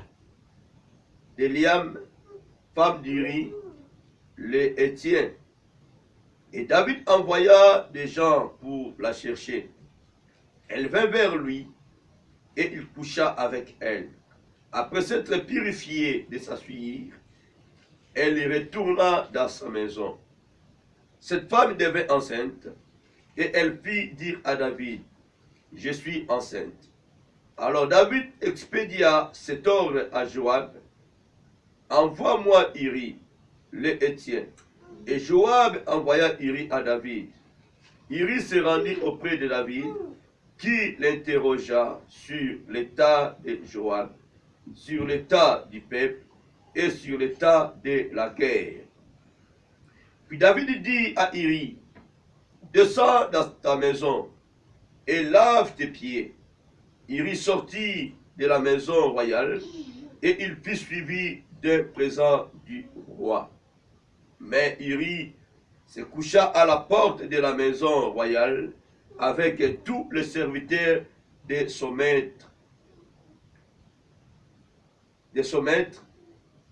d'Eliam, femme d'Uri, le Héthien? Et David envoya des gens pour la chercher. Elle vint vers lui et il coucha avec elle. Après s'être purifiée de sa souillure, elle retourna dans sa maison. Cette femme devint enceinte et elle fit dire à David, je suis enceinte. Alors David expédia cet ordre à Joab, envoie-moi Uri, le Héthien. Et Joab envoya Uri à David. Uri se rendit auprès de David, qui l'interrogea sur l'état de Joab, sur l'état du peuple et sur l'état de la guerre. Puis David dit à Uri, descends dans ta maison et lave tes pieds. Uri sortit de la maison royale et il fut suivi d'un présent du roi. Mais Uri se coucha à la porte de la maison royale avec tous les serviteurs de son maître.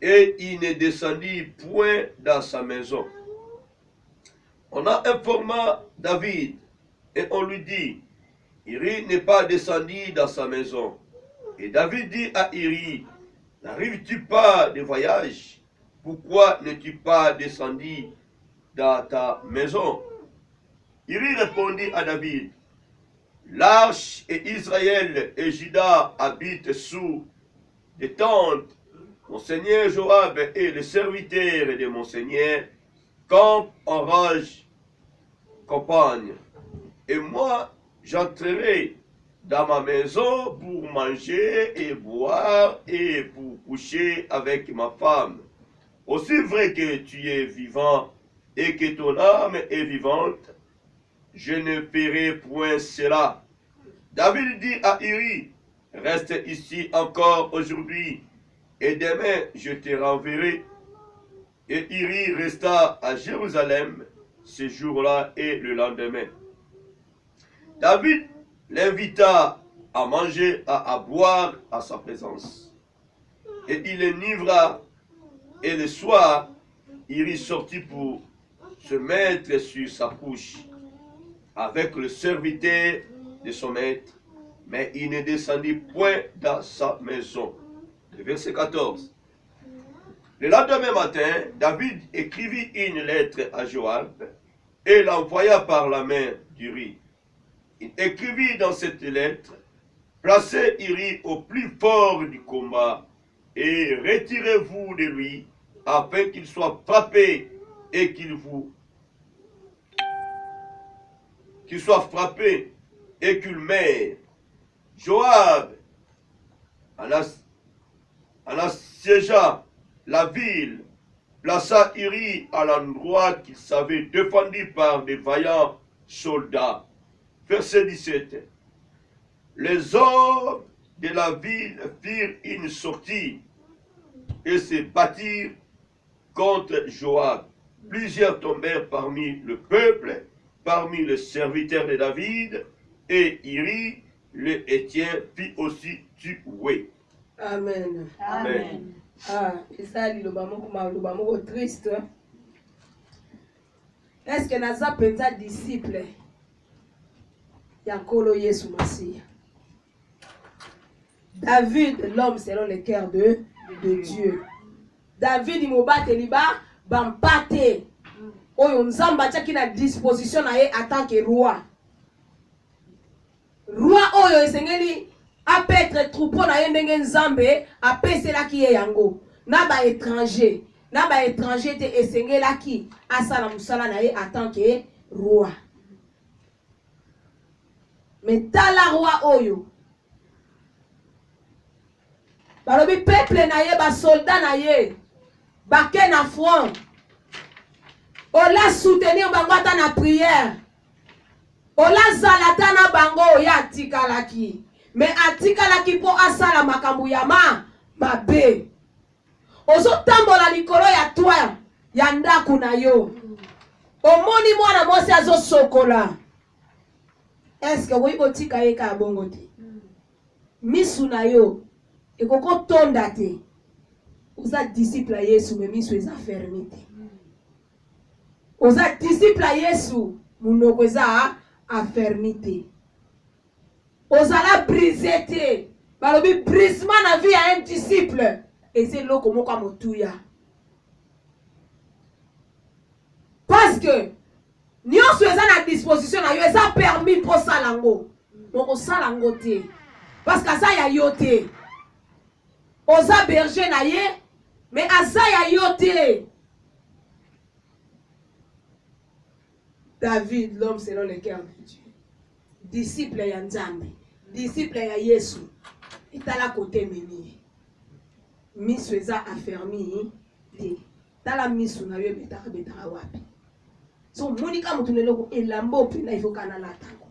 Et il ne descendit point dans sa maison. On a informé David et on lui dit, Uri n'est pas descendu dans sa maison. Et David dit à Uri, n'arrives-tu pas de voyage? Pourquoi n'es-tu pas descendu dans ta maison? Uri répondit à David, l'arche et Israël et Juda habitent sous des tentes. Mon seigneur Joab et les serviteurs de mon seigneur campent en rage campagne. Et moi, j'entrerai dans ma maison pour manger et boire et pour coucher avec ma femme. Aussi vrai que tu es vivant et que ton âme est vivante, je ne ferai point cela. David dit à Uri, reste ici encore aujourd'hui, et demain je te renverrai. Et Uri resta à Jérusalem ce jour-là et le lendemain. David l'invita à manger, à boire à sa présence. Et il l'enivra. Et le soir, Uri sortit pour se mettre sur sa couche avec le serviteur de son maître, mais il ne descendit point dans sa maison. Le verset 14. Le lendemain matin, David écrivit une lettre à Joab et l'envoya par la main d'Uri. Il écrivit dans cette lettre, placez Uri au plus fort du combat et retirez-vous de lui afin qu'il soit frappé et qu'il soit frappé et qu'il meure. Joab en assiégea la ville, plaça Uri à l'endroit qu'il savait défendu par des vaillants soldats. Verset 17. Les hommes de la ville firent une sortie et se battirent contre Joab. Plusieurs tombèrent parmi le peuple, parmi les serviteurs de David, et Uri, le Héthien, fit aussi tuer. Amen. Amen. Ah, et ça, liloba moko triste. Est-ce que naza penza disciple ya nkolo Yesu Masiya? David, l'homme selon le cœur de Dieu. David mobateli ba bampate oyo nzamba tchaki na disposition na ye en tant que roi. Roi oyo esengeli apetre troupeau na ye ndenge nzambe apeselaki ye yango na ba étranger te esengelaki asala musala na ye en tant que roi. Mais tala roi oyo balobi peuple na ye ba soldat na ye bake na front ola soutenir bango ata na prière ola zalata na bango ya atikalaki mais atikalaki po asala makambo ya mabe ozo tambola likolo ya toit ya ndaku na yo omoni mwana mwasi azo sokola. Est-ce que oui otika ye ka bongo te misu na yo ekoko tonda te oza disciple Yesu mais misu eza fermé te oza disciple Yesu munoko eza affermi te ozala brisé te balobi brisement na vie ya un disciple eza eloko moko ya motuya parce que nyonso eza na disposition na yo eza permis mpo sala ngo okosala ngo te parce que aza ya yo te oza berger na ye mais aza ya yo te. David, l'homme selon le cœur de Dieu, disciple ya Nzambe, disciple ya Yesu, itala côté meni misu eza affermi te tala misu na yo betaka wapi so monika mutu neloko elambo pe na ifo kana latango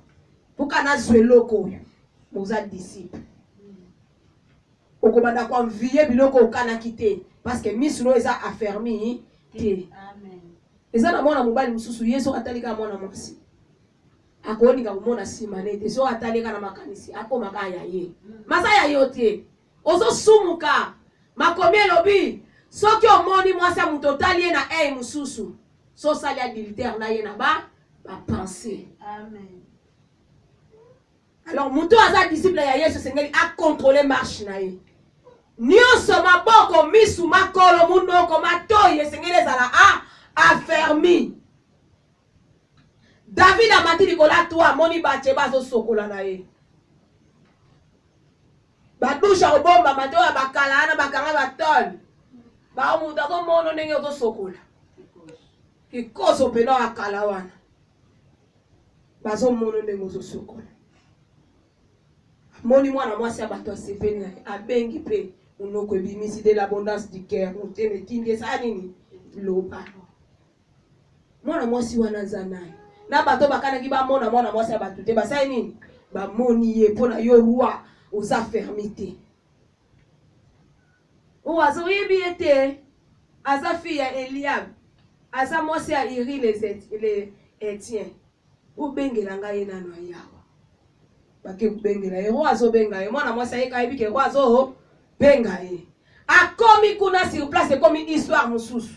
pokana zweloko moza disciple okobanda kwa mviye biloko okana kite parce que misu no eza affermi te. Amen. Eza na mwana mobali mususu Yesu atalika mwana mwasi akonika kumona simanete so atalika na makanisi akoma kaya ye masaya yote ozo sumuka makomi elobi soki omoni mwasi ya mutotali na mususu so sali adultère na ye na ba pensée. Amen. Alors muto aza disciple ya Yesu sengeli a contrôler marche na ye nyonso maboko misu makolo munoko matoye sengeli ezala affermi. David amati likola toi moni bache bazo sokola na ye badusha obomba mato ya bakala na bakanga batol ba muta ko mono ndenge ozo sokola kikoso pena akala wana bazo mono ndenge ozo sokola moni mwana mwasi ya bato asepeni na abengi pe unoko ebimisi de l'abondance du cœur mutene tindi sa nini loba mwana mwasi wana zanaye na bato bakanaki bamona mwana mwasi ya bato te basali nini bamoni ye mpona yo roi oza fermité o aza oyebi ye te aza fille ya Eliab aza mwasi ya Iri les Etienne obengela ngai ye nano ayawa bake kubengela ye roi azobenga ye mwana mwasi ayeka yebi ke roi azo benga ye akomi kuna sur place ekomi histoire mosusu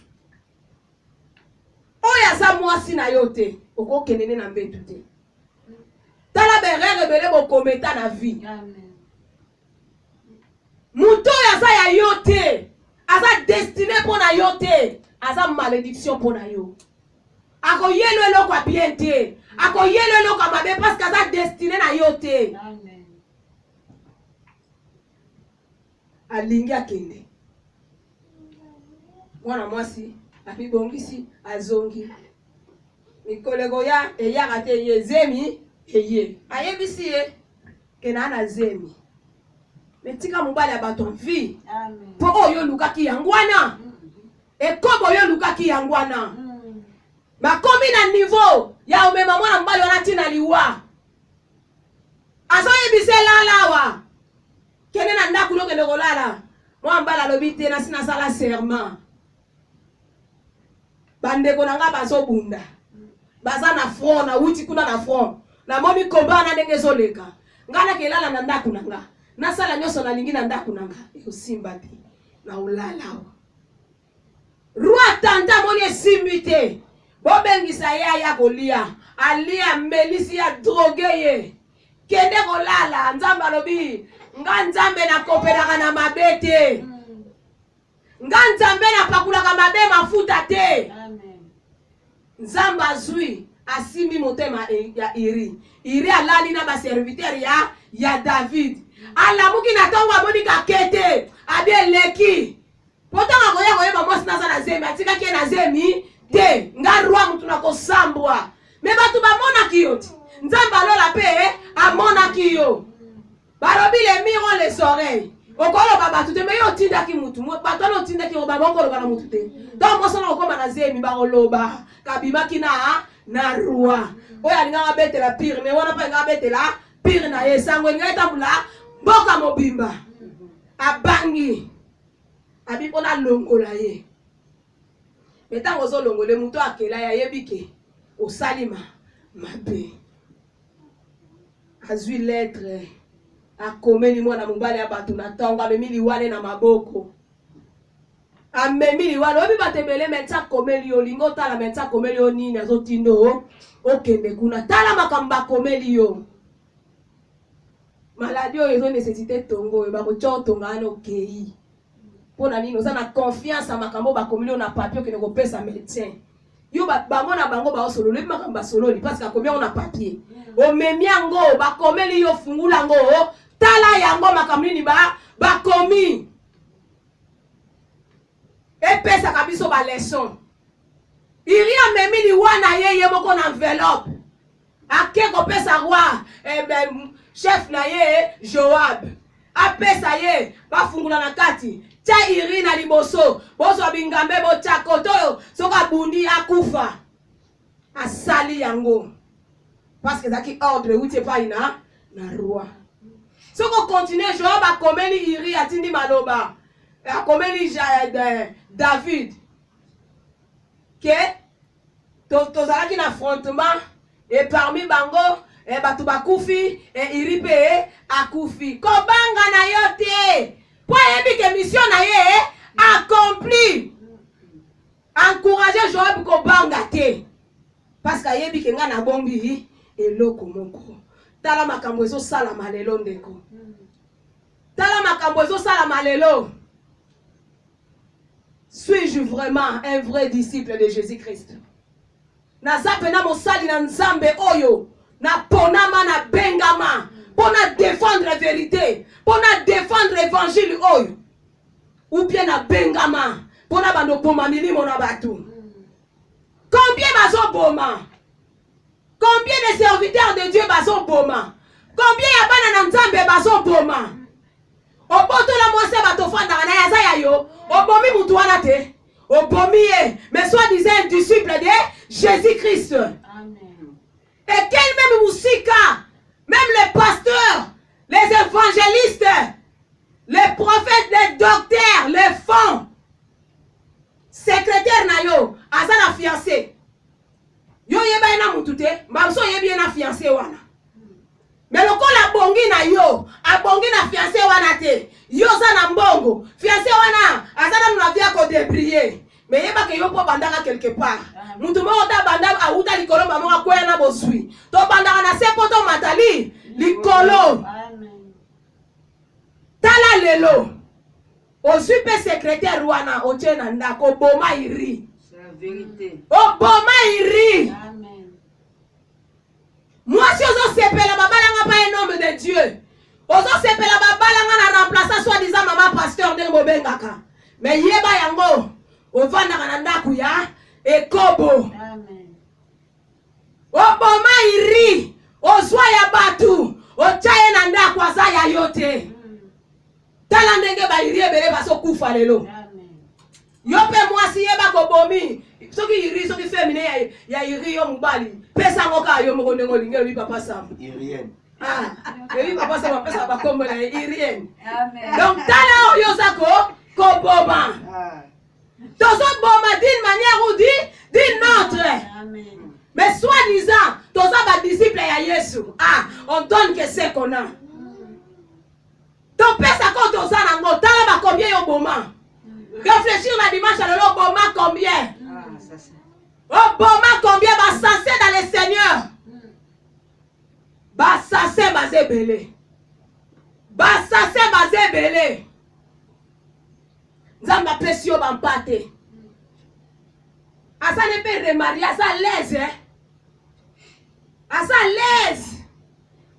oyo aza mwasi na yo te okokende na mbetu te tala berere ebele bokometa na vie. Amen. Muto oyo aza ya yo te aza destiné mpo na yo te aza malédiction mpo na yo akoyelo eloko ya bien te akoyelo eloko ya mabe parce que aza destiné na yo te. Amen. Alingi akende mwana mwasi apibongisi azongi mikoleko ya eyaka te ye zemi eye ayebisi ye kena na zemi metika mobali ya bato vie Amen. po oyo lukaki yangwana ekobo oyo lukaki yangwana bakomi na niveau ya omema mwana mobali wana tina liwa azoyebise lalawa kene na ndaku lokende kolala mwana mobali alobi te nasi nasala serment bandeko na nga bazobunda baza na front na wuti kuna na front na moni komba na ndenge ezoleka nga nakelala na ndaku na nga nasala nyonso nalingi na ndaku na nga ekosimba te na olala roi tanta moni esimbi te bobengisa ye aya kolia alia melisi ya droge ye kende kolala nzambe alobi nga nzambe nakopelaka na mabe te nga nzambe napakulaka mabe mafuta te nzambe azwi asimbi motema ya iri alali na baserviteur ya David alamuki na ntongo amonika kete abi eleki potanga koya koyeba mwasi naza na zemi atikaki ye na zemi te nga roi mutu na kosambwa me bato bamonaki yo ti nzambe alola mpe amonaki yo balobi le miro les oreilles okoloba bato te me yo otindaki mutu bato ana otindaki yo babokoloba na mutu te donc mosana okoma na zemi bakoloba kabimaki na roi oyo alingaka betela pire me wana mpe alingaka betela pire na ye sango elinga etambula mboka mobimba abangi abi mpona longola ye me ntango ozolongola mutu akela ye ayebi ke osalima mabe azwi lettre akomeli mwana mobali ya bato na ntongo amemi liwane na maboko amemi liwane oyebi bato ebele menti akomeli yo olingi otala menti akomeli yo nini azotindo okende kuna tala makambo akomeli yo maladi oyo ezo necessité tongo oyo bakotya otonga wana okei mpona nini oza na confiance ya makambo bakomeli yo na papier okende kopesa médecin yo bango na bango baosolo loyebi makambo basololi parce que akomi yango na papier omemi yango bakomeli yo fungula yango tala yango makambo nini bakomi epesaka biso baleson iri amemi liwana ye moko na enveloppe ake kopesa roi chef na ye Joab apesa ye bafungula na kati tia iri na liboso bozwa bingambe botya koto soki abundi akufa asali yango parce que ezalaki ordre euti epai na roi soki okontinue Joab akomeli iri atindi maloba akomeli David ke tozalaki na affrontement et parmi bango bato bakufi iri mpe akufi kobanga na yo te po ayebi ke mission na ye accompli encourage Joab kobanga te parce que ayebi ke nga na bombi eloko moko tala makambo ezosalama lelo ndeko tala makambo ezosalama lelo suis-je vraiment un vrai disciple de Jésus-Christ naza pena mosali na nzambe oyo na ponama na bengama pona défendre vérité pona défendre évangile oyo ou bien na bengama pona bando boma milimo na bato combien bazo boma combien de serviteurs de Dieu bazo boma combien ya bana na nzambe bazo boma obotola mwase bato fandaka na yaza ya yo obomi mutu wana te obomi ye mais soit disant un disciple de Jésus-Christ. Et quel même Moussika, même les pasteurs, les évangélistes, les prophètes, les docteurs, les fonds, secrétaire na yo, azana fiancé. Yo yeba ina mutute, mbamso yebi ina fiancé wana. Mais le kola bongi na yo, abongi na fiancé wana te. Yo zana mbongo, fiancé wana, azana nunavia ko débrier. Mais yeba ke yo po bandaka quelque part. Mutu mo ota banda auta likolo mamo akoya na bosui. To bandaka na sepoto matali likolo. Amen. Tala lelo. Osupe secrétaire wana otena ndako boma iri. C'est la vérité. O boma iri. Amen. Moi si ozo sepela babala nga pas un homme de Dieu. Ozo sepela babala nga na remplaçant soi-disant maman pasteur de bobengaka. Mais yeba yango ovanda na ndaku ya ekobo. Amen. Oboma iri ozwa ya batu ochaye na ndaku azaya yote. Tala ndenge ba iri ebele baso kufa lelo. Amen. Yope mwasi yeba kobomi soki iri soki femine ya iri yo mubali pesa ngoka yo moko ndengo lingelo bi papa sam Irienne. Iri papa sam pesa ba kombo na irienne. Amen. Donc tala oyo zako koboma. Tous autres bombards d'une manière ou d'une autre. Amen. Mais soi-disant, tous autres disciples à Jésus. On donne que c'est qu'on a. Ton père, ça compte aux anangos. T'as là combien au moment? Réfléchir la dimanche à l'eau, moment combien? Oboma combien va sensé dans le Seigneur. Ba sensé bazebele. Ba sensé bazebele. Nzamba pesio bampate. Asa ne peut remarier, asa l'aise. Asa l'aise.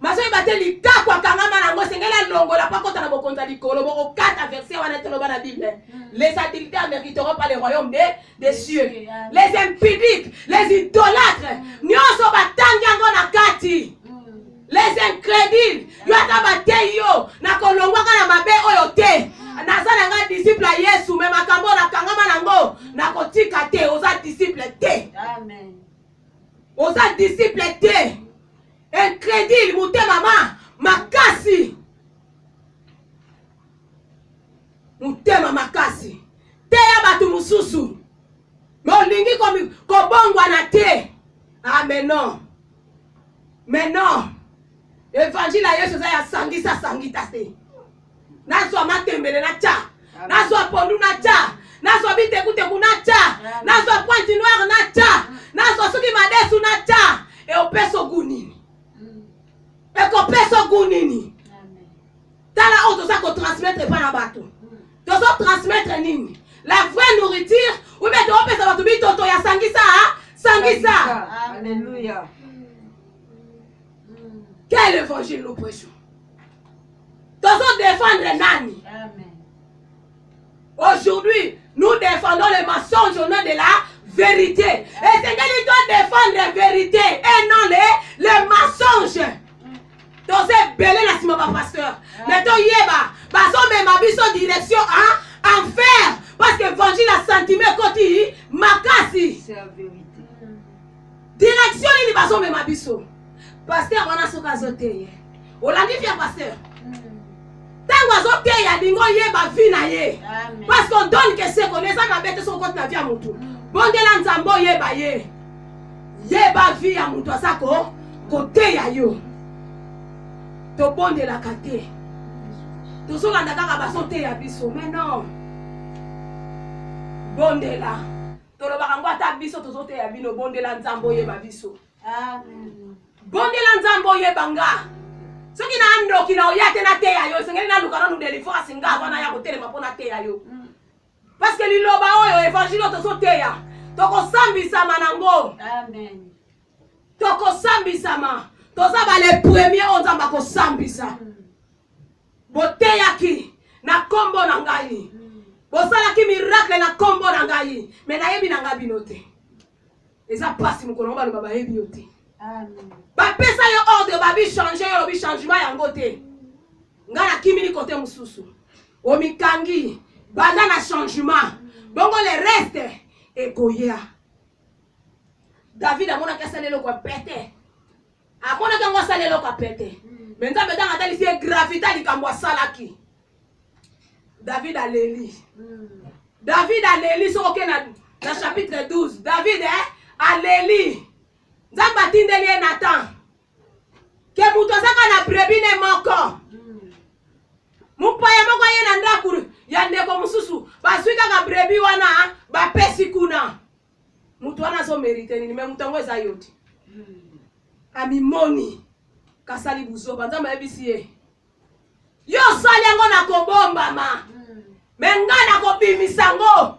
Maso ibate lika kwa kangama na ngo sengela longola pa kota na bokonza likolo boko 4 verset wana telo bana Bible. Les adultères n'hériteront pas le royaume des cieux. Les impudiques, les idolâtres, nyoso batangi ngo na kati. Les incrédules, yo atabate yo na kolongwa kana mabe oyo te. Nazana nga disciple a Yesu me makambo na kangama na ngo na kotika te oza disciple te. Amen. Oza disciple te. Incrédule mute mama makasi. Mutema makasi. Te ya batu mususu. Molingi komi kobongwa na te. Ah mais non. Mais non. Évangile à Yesu ya sangisa sangita te. Nazo matembele na cha. Nazo pondu na cha. Nazo bitekuteku na cha. Nazo pointe noire na cha. Nazo suki madesu na cha. E opeso gunini. E kopeso gunini. Tala auto sa ko transmettre pa na bato. Tozo transmettre nini? La vraie nourriture ou bien to opesa bato bitoto ya sangisa sangisa. Alléluia. Quel évangile nous prêchons? Tozo défendre nani? Amen. Aujourd'hui, nous défendons les mensonges au nom de la vérité. Et c'est qu'il doit défendre la vérité et non les mensonges. Tozo belé la sima ba pasteur. Mais to yeba, baso me mabiso direction en enfer parce que évangile a sentiment koti makasi. C'est la vérité. Direction ni baso me mabiso. Pasteur wana soka zote. Olandi fia pasteur. Tango azote ya dingo yeba vi na ye. Amen. Parce qu'on donne que c'est qu'on est à bête son compte na vie à mutu. Bondela nzambo yeba ye. Yeba vi ya mutu asako kote ya yo. To bondela kate. To so landa kaka basote ya biso. Mais non. Bondela. To lo bakango ata biso to sote ya bino bondela nzambo yeba biso. Amen. Bondela nzambo yebanga. Soki na ando kina oyate na te ya yo sengeli na lukana nu deliver singa wana ya kotelema pona te ya yo. Parce que liloba oyo évangile to so te ya. Toko sambisa manango. Amen. Toko sambisa ma. Toza ba les premiers on zamba ko sambisa. Bote yaki na kombo na ngai. Bosala ki miracle na kombo na ngai. Mais na yebi na ngabi note. Eza pasi mukono ba baba yebi yote. Amen. Ba pesa yo ordre ba bi changer yo bi changement yango te. Ngana kimini kote mususu. O mikangi banda na changement. Bongo le reste ekoya. David amona kasalelo ko pete. Amona kango salelo ko pete. Menza beta ngatali sie gravité likambo salaki. David aleli. David aleli so ke na chapitre 12. David aleli. Nzamba tindeli Nathan. Ke muto saka na brebine moko. Mupaya moko ye na ndakuru ya ndeko mususu. Baswika ka brebi wana ba pesi kuna. Muto wana so merite ni me mutongo za yote. Amimoni kasali buzoba nzamba ebisie. Yo sali yango na kobomba ma. Mengana ko bimisango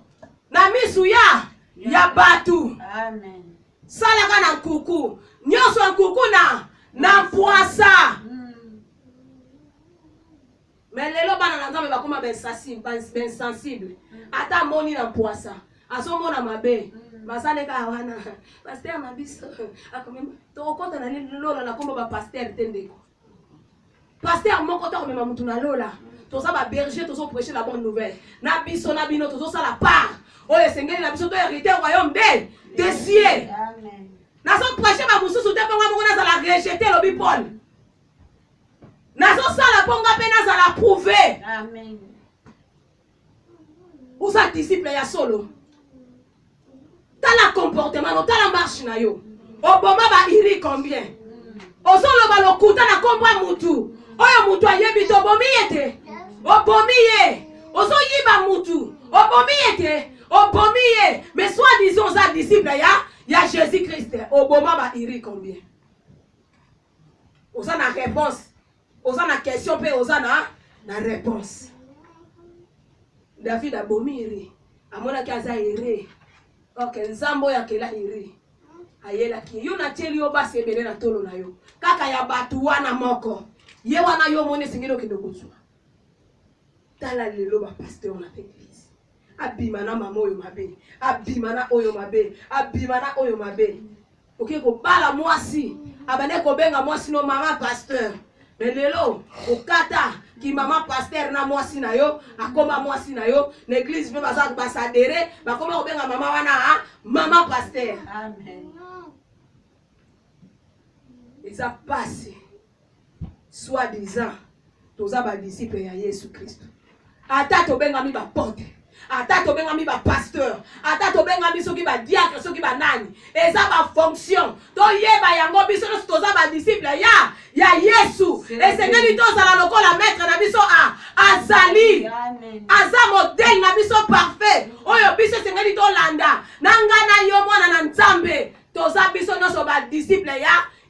na misu ya batu. Amen. Sala kana nkuku. Nyoso nkuku na poisa. Mais lelo bana na nzambe bakoma ben sensible. Ata moni na poisa. Aso mona mabe. Masale ka wana. Pasteur mabiso. Akomema to okota na lola na komba ba pasteur tendeko. Pasteur moko to komema mutu na lola. To sa ba berger to so prêcher la bonne nouvelle. Na biso na bino to so sala part. Oye sengeli na biso to hériter au royaume des cieux. Amen. Naso prêcher ba mususu te ponga moko na sala rejeter lobi Paul. Naso sala ponga pe na sala prouver. Amen. Usa disciple ya solo. Tala comportement no tala marche na yo. Oboma ba iri combien? Osolo ba lokuta na komba mutu. Oyo mutu ayebi to bomi yete. Obomiye. Oso yiba mutu. Obomi yete. Obomiye. Mais soit disons ça disciple Il y a Jésus-Christ. Au moment, il rit combien? Osa na réponse. Osa na question, puis osa na réponse. David a bomi iri. Amona kaza iri. Ok, nzambo ya kela iri. Ayela ki. Yo na teli yo basi ebele na tolo na yo. Kaka ya batu wana moko. Ye wana yo mone singelo kidogo zwa. Tala lelo ba pasteur na l'église. Abimana mama oyo mabe. Abimana oyo mabe. Abimana oyo mabe. Ok, ko bala mwasi. Abane ko benga mwasi no mama pasteur. Mais lelo, okata ki mama pasteur na mwasi na yo, akoma mwasi na yo, l'église pe baza basadere, bakoma ko benga mama wana mama pasteur. Amen. Eza passé. Soi-disant, toza ba disciple ya Yesu Christ. Ata to benga mi ba porte. Ata to benga mi ba pasteur. Ata to benga mi soki ba diacre, soki ba nani. Eza ba fonction. To yeba yango biso no toza ba disciple ya Yesu. Et sengeli to sala lokola maître na biso azali. Amen. Aza modèle na biso parfait. Oyo biso sengeli to landa. Nanga na yo mwana na Nzambe. Toza biso no so ba disciple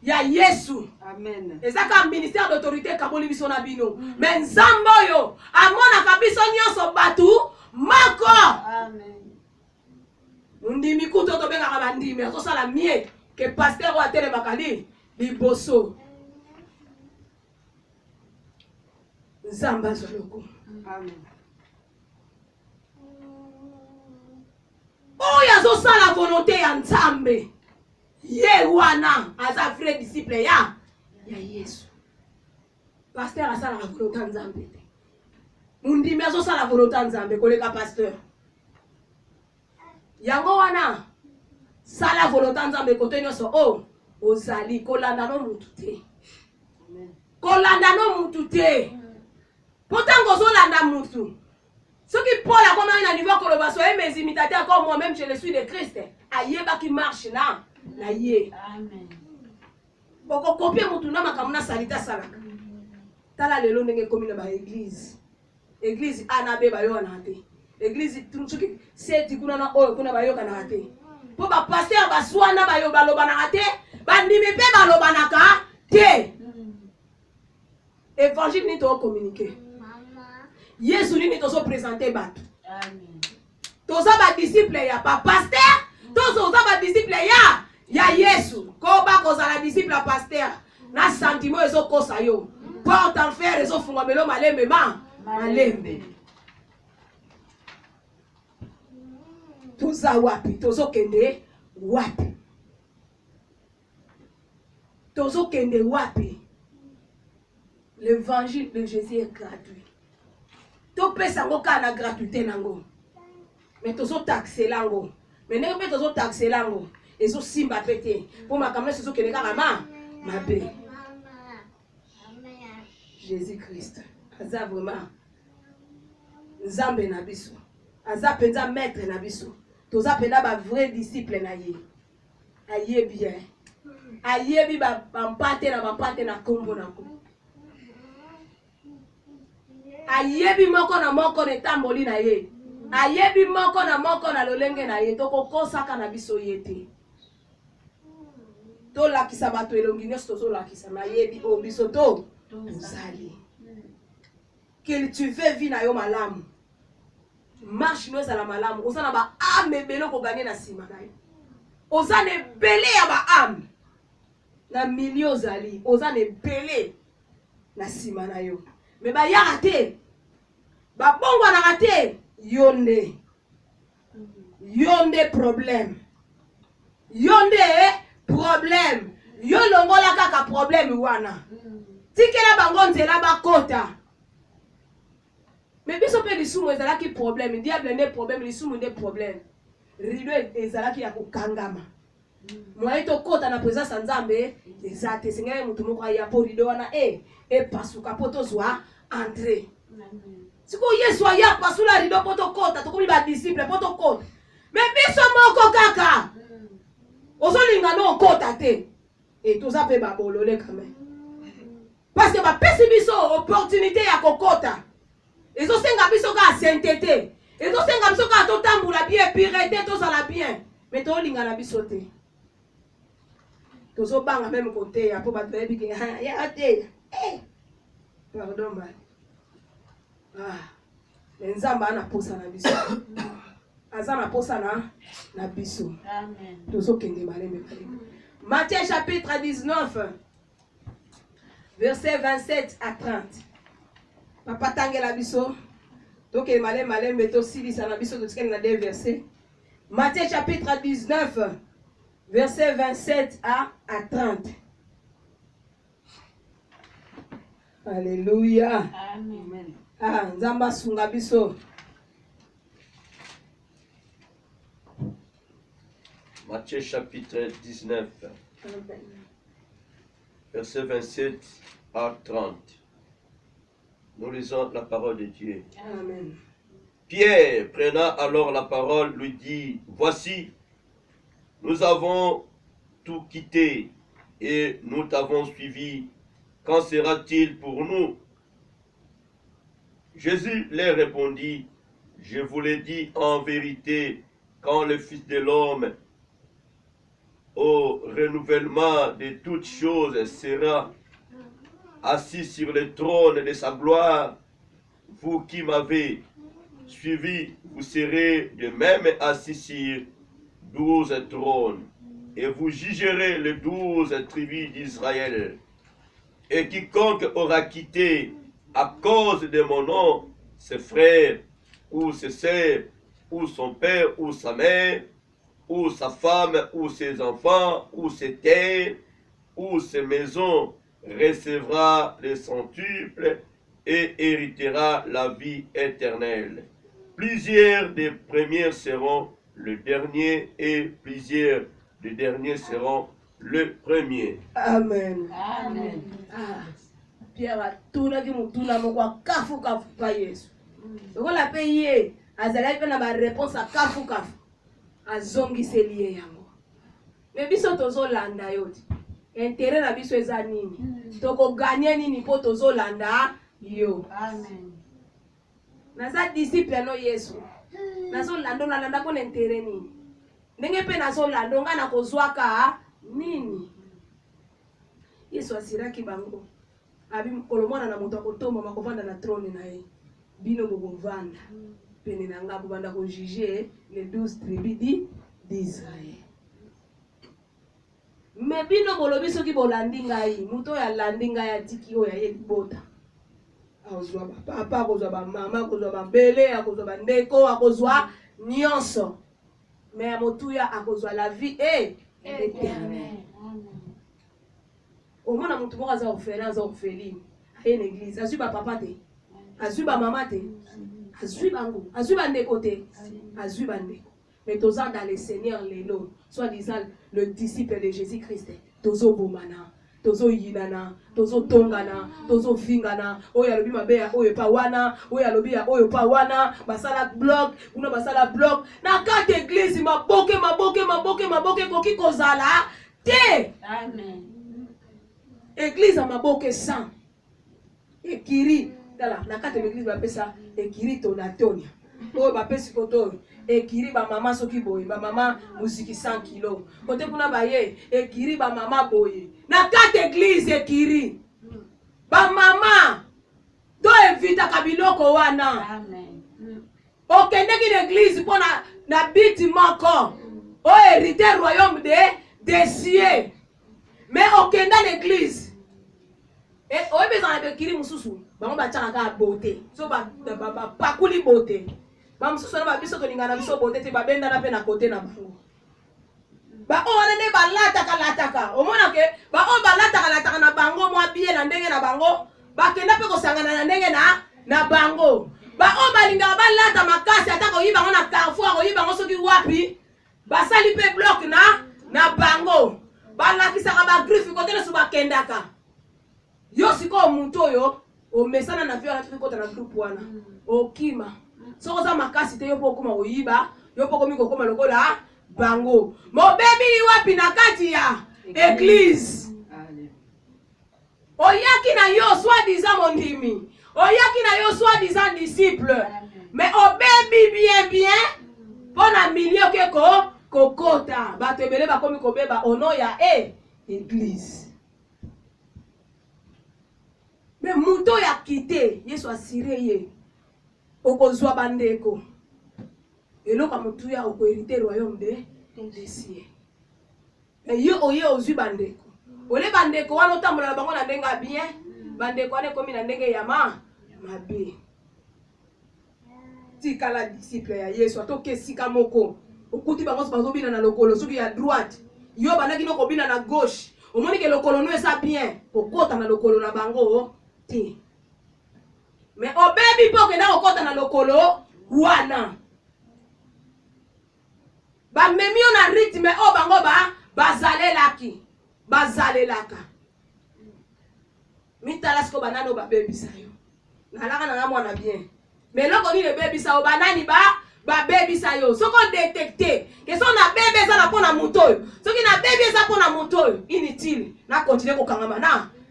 ya Yesu. Amen. Ezaka ministère d'autorité kaboli biso na bino. Mais Nzambe oyo amona kabiso nyonso batu mako. Amen. Ndimi kuto to benga ka bandimi to sala mie ke pasteur o atele bakali liboso. Nzamba zoloko. Amen. Oya zo sala volonté ya Nzambe. Ye wana aza vrai disciple ya Yesu. Pasteur asala la volonté Nzambe. Mundimi azo sala volonté Nzambe koleka pasteur. Yango wana sala volonté Nzambe kote nyonso ozali kolanda no mutu te. Amen. Kolanda no mutu te. Potango zolanda mutu. Soki Paul a comme un niveau koloba so mes imitateurs comme moi-même je le suis de Christ. Ayeba qui marche na ye. Amen. Boko copier mutu na makamuna salita salaka. Tala lelo ndenge komi na ba église. Église anabe ba yo na te. Église truki seti kuna na oyo kuna ba yo kana te. Po ba pasteur ba swana ba yo ba loba na te. Ba ndimi pe ba loba na ka te. Évangile ni to communiquer. Yesu nini tozo présenter batu. Amen. Toza ba disciple ya pa pasteur, toza ba disciple ya Yesu. Ko ba kozala disciple ya pasteur. Na sentiment ezo kosa yo. Porte en fer ezo funga melo malembe malembe. Toza wapi, tozo kende wapi. Tozo kende wapi. L'évangile de Jésus est gratuit. To pesa ngo kana gratuité nango. Mais tozo taxer lango. Mais ne pe tozo taxer lango. Ezo simba pété. Pour ma kamela sezo kene kaka mabe. Jésus-Christ. Aza vraiment Nzambe na biso. Aza penza maître na biso. Toza penda ba vrai disciple na ye. Aye bien. Aye bi ba mpate na kombo na ko. Ayebi moko na moko ne tamboli na ye. Ayebi moko na lolenge na ye. Toko kosaka na biso yete. To lakisa bato elongi nyonso to lakisa na yebi o biso to tozali. Que tu veux vivre na yo malamu. Marche no ezala malamu. Oza na ba ame belo ko gagner na sima na yo. Oza ne belé ya ba ame. Na milieu zali. Oza ne belé na sima na yo. Mais ba ya raté. Ba bongo na raté. Yonde problème. Yonde problème. Yo longola kaka problème wana. Tikela bango nzela ba kota. Mais biso pe lisumu ezala ki problème. Diable ne problème, lisumu ne problème. Rido ezala ki ya kokangama. Moi to kota na présence Nzambe ezate sengele mutu moko ya po rido wana pasuka poto zwa entrer. Siko Yesu aya pasula rido poto kota to komi ba disciple poto kota. Mais biso moko kaka. Ozolinga no kota te. Et tout ça pe ba bolole quand même. Parce que ba pesi biso opportunité ya kokota. Ezo senga biso ka sainteté. Ezo senga biso ka to tambula bien pureté to sala bien. Mais to linga na biso te. tozobanga même côté ya po bato bayebi ke ya te pardon ba mais nzambe ana posa na biso aza na posa na biso tozokende malembe malembe. Matthieu chapitre 19 verset 27 à 30. Papa tangela biso tokende malembe malembe tosilisa na biso totikende na 2 versets. Matthieu chapitre 19 verset 27 à 30. Alléluia. Amen. Nzamba sunga biso. Matthieu chapitre 19, verset 27 à 30. Nous lisons la parole de Dieu. Amen. Pierre, prenant alors la parole, lui dit, voici, nous avons tout quitté et nous t'avons suivi. Qu'en sera-t-il pour nous? Jésus leur répondit, je vous l'ai dit en vérité, quand le Fils de l'homme, au renouvellement de toutes choses, sera assis sur le trône de sa gloire, vous qui m'avez suivi, vous serez de même assis sur 12 trônes, et vous jugerez les 12 tribus d'Israël. Et quiconque aura quitté à cause de mon nom ses frères, ou ses sœurs, ou son père, ou sa mère, ou sa femme, ou ses enfants, ou ses terres, ou ses maisons, recevra le centuple et héritera la vie éternelle. Plusieurs des premiers seront le dernier et plusieurs des derniers seront le premier. Amen. Amen. Pierre atunaki mutuna moko kafu pa Yesu. Lokola pe ye azalaki pe na ba réponse a kafu azongiseli ye yango. Me biso tozolanda yo ti. Intérêt na biso eza nini? Toko gagner nini po tozolanda yo. Amen. Naza disciple no Yesu. Nazolanda nalanda ko intérêt nini? Ndenge pe nazolanda nga na kozwaka nini? Yesu asiraki bango. Abi kolomwana na moto akotomba makovanda na trône na ye. Bino bokovanda. Pene na nga bobanda ko juger les 12 tribus d'Israël. Me bino bolobi soki bolandi ngai, muto ya landi ngai atiki oyo ya libota. Akozwa papa, akozwa ba mama, akozwa ba bele, akozwa ba ndeko, akozwa nyonso. Me ya motuya akozwa la vie éternelle. Au moins, mutu moko aza orphelin, aza orpheline. Aye na église, azwi ba papa te, azwi ba mama te, azwi bango, azwi ba ndeko te, azwi ba ndeko. Mais toza dans le Seigneur lelo, soi-disant le disciple de Jésus-Christ. Tozo bomana, tozo yinana, tozo tongana, tozo vingana. Oya lobi mabeya, oyo pa wana, oya lobi ya oyo pa wana. Basala blog, una basala blog. Na kate église maboke koki kozala te. Amen. Église maboke sans. Ekiri, dala, na kate l'église ba pesa ekiri tonatonia. Oyo ba pesi koto. Ekiri ba mama soki boye, ba mama musiki 100 kilo. Kote kuna ba ye, ekiri ba mama boye. Na kate église ekiri. Ba mama do evita kabiloko wana. Amen. Okendeki l'église pour na biti moko. O hérité royaume des cieux. Mais okenda l'église. Et o bezana bekiri mususu. Bango ba tchaka beauté. So ba pakuli beauté. Ba mususu na ba biso kolingana biso beauté te ba benda na pe na côté na bango. Ba o wana ne ba lataka. O mona ke ba o ba lataka na bango mwa biye na ndenge na bango. Ba kenda pe kosangana na ndenge na bango. Ba o ba linga ba lata makasi atako yiba ngo na Carrefour ko yiba ngo soki wapi. Ba sali pe bloc na bango. Ba lakisa ka ba griffe ko tele suba kendaka. Yo siko muntu oyo o mesana na vio na tuko na groupe wana. O kima. Soko za makasi te yo po koma oyiba, yo po komi kokoma lokola bango. Mo bebi ni wapi na kati ya église. Oyaki na yo soi-disant mondimi. Oyaki na yo soi-disant disciple. Mais o bebi bien pour na milieu ke kokota. Bato ebele bakomi kobeba ono église. Mais muto ya quitté, Yesu assuré ye. Okozwa bandeko. Eloko mutu ya okohériter le royaume des cieux. Et yo oye ozwi bandeko. Ole bandeko wana otambola na bango na ndenga bien, bandeko wana ekomi na ndenge ya mabe. Tika la disciple ya Yesu atoke sika moko. Okuti bango bazobina na lokolo soki ya droite. Yo banaki no kobina na gauche. Omoni ke lokolo no esa bien. Okota na lokolo na bango ti. Mais obebi po ke na okota na lokolo wana. Ba memio na rythme o bango bazalelaka. Mitala sko banano ba bebisa yo. Nalaka na mwana bien. Mais loko ni le bebisa o banani ba bebisa yo. Soko détecter que son na bébé ça na pona muto. Soki na bébé ça pona muto inutile. Na continuer ko kangama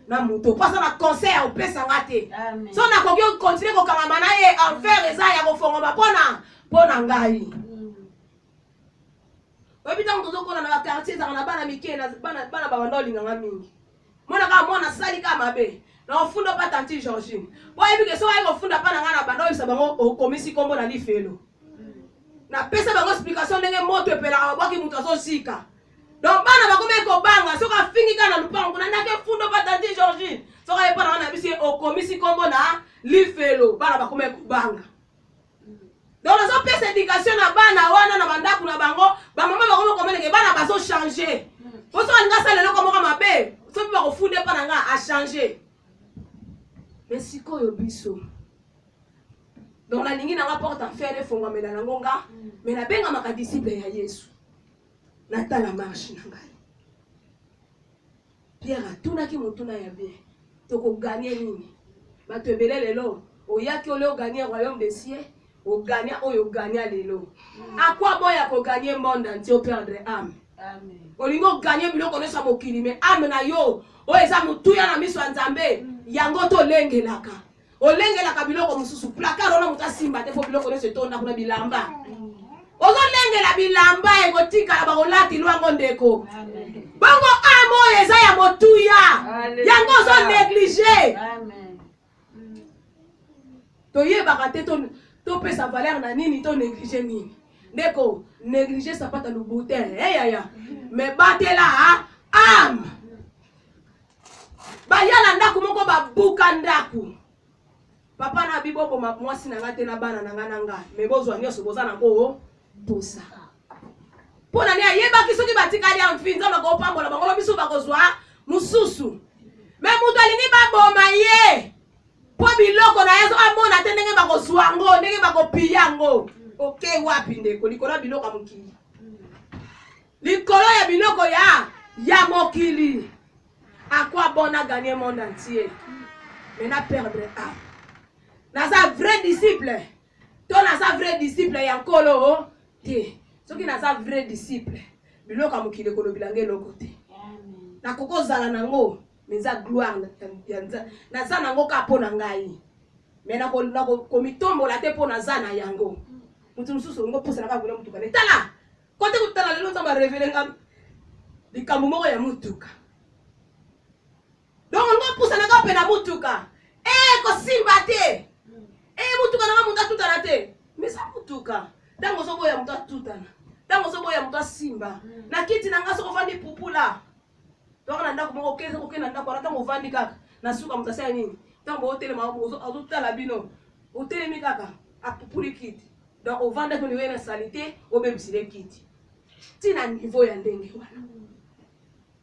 na muto. Pas ça na conseil au pesa ngate. So na ko continuer ko kangama na ye enfer eza ya ko fonga pona ngai. Obita mtozo kona na quartier za na bana mike na bana babandoli nganga mingi. Mona ka mona sali ka mabe. Na ofunda pa tanti Georgine. Boy bi ke so ay ofunda pa na ngana bandoli sa bango o komisi kombo na lifelo. Na pesa bango explication ndenge moto epela ba ki mutu aso sika. Donc bana bakome ko banga so ka fingi kana lupango na ndake funda pa tanti Georgine. So ka epa na bisi o komisi kombo na lifelo bana bakome ko banga. Donc les autres éducation na bana wana na bandaku na bango ba mama bakoma komene ke bana baso changer. Poso nga sala lelo komo kama be, so bi ba ko funde pa nga a changer. Mais siko yo biso. Donc la lingi na rapporte en faire fonga mela na ngonga, mais na benga maka disciple ya Yesu. Na tala marche na ngai. Pierre atunaki mutuna ya bien. Toko gagner nini? Ba te belé lelo, o yaki ole o gagner royaume des cieux. Au gagner oyo gagner lelo. À quoi bon ya ko gagner monde entier au perdre âme. Amen. Olingo gagner biloko nesa mokili mais âme na yo o eza mutuya na miso nzambe yango to lengelaka. O lengelaka biloko mususu placard ona muta simba te fo biloko nesa tonda kuna bilamba. Ozo lengela bilamba ekotika ba olati lwango ndeko. Amen. Bango amo eza ya motuya. Yango zo négliger. Amen. To yeba te to pe sa valeur na nini to négliger nini. Ndeko négliger sa pata lubuté. Yaya. Mais batela âme. Ba yala ndaku moko ba buka ndaku. Papa na bibobo mwasi na ngate na bana na ngananga. Mais bozwa nyoso bozana ko posa. Pona ni ayeba kisoki batikali amfinza mako pambola bangolo biso bakozwa mususu. Mais mutu alingi baboma ye. Po biloko na yeso amona te ndenge bakozwa ngo ndenge bakopiya ngo. Okay wapi ndeko likolo biloko mokili. Likolo ya biloko ya mokili. À quoi bon a gagné le monde entier? Mais na perdre âme. Na sa vrai disciple. Toi na sa vrai disciple ya nkolo te. Soki na sa vrai disciple. Biloko mokili kolo bilange loko te. Amen. Na koko zala nango. Meza gloire na za nango ka pona ngai. Mais na ko komitombo la te pona za na yango. Mutu mususu ngo posa na ka vula mutuka. Tala. Kote kutala lelo nzamba révéler ngam. Likambo moko ya mutuka. Donc on pousse na ka pena mutuka. Ko simba te. Mutuka na muta tutana te. Mais sa mutuka. Tango sobo ya muta tutana. Tango sobo ya muta simba. Na kiti na ngaso ko fandi pupula. Donc na ndako moko keza ko kena ndako na tango vandi kaka. Na suka mutasaya nini? Tango hotele mabuzo azutala bino. Hotele mi kaka a pupuli kiti. Donc au vanda ko ni wena salité au bebisile kiti. Tina niveau ya ndenge wana.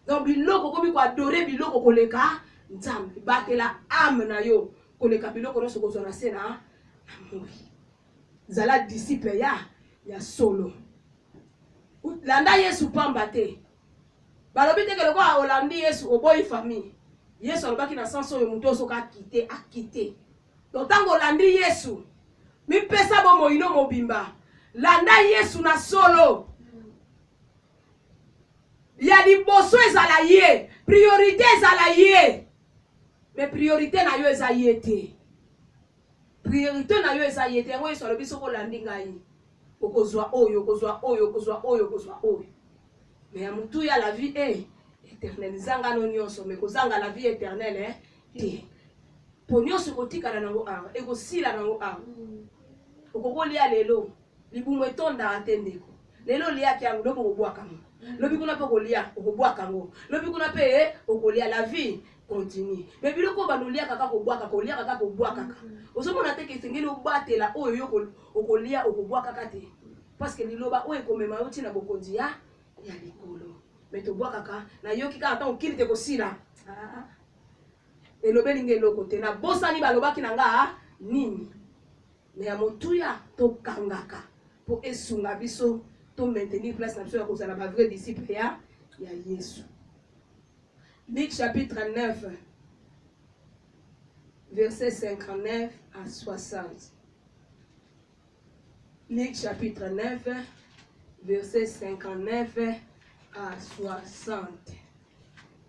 Donc biloko komi ko adorer biloko koleka nzambe batela âme na yo koleka biloko no soko zona sena amuri. Zala disciple ya solo. Landa Yesu pamba te. Balobi te ke loko a olandi Yesu oboyi famille. Yesu alobaki na sanso yo muto soka akite. Donc tango olandi Yesu mi pesa bo moino mobimba. Landa Yesu na solo. Ya liboso ezala ye, priorité ezala ye. Mais priorité na yo eza ye te. Priorité na yo eza ye te. Yango Yesu alobi soko landi ngai. Okozwa oyo, okozwa oyo, okozwa oyo, okozwa oyo. Mais ya mutu ya la vie éternelle. Zanga no nyonso mais kozanga la vie éternelle te. Po nyonso kotikala nango awa ekosila nango awa. Okokolia lelo libumu etonda atendeko. Lelo lia ki yango lobo kobwaka ngo. Lobi kuna pe kolia okobwaka ngo. Lobi kuna pe okolia la vie continue. Mais biloko banolia kaka kobwaka kolia kaka kobwaka kaka. Osomona te ke sengeli obatela oyo yo okolia okobwaka kaka te. Parce que liloba oyo komema yo tina bokonzi ya likolo. Mais tobwaka kaka na yoki kaka ta okili te kosila. Elobeli ngelo kote na bosani balobaki nanga nini. Mais ya motuya to kangaka pour esunga biso to maintenir place na biso ya kozala ba vrai disciple ya Yesu. Luc chapitre 9 verset 59 à 60. Luc chapitre 9 verset 59 à 60.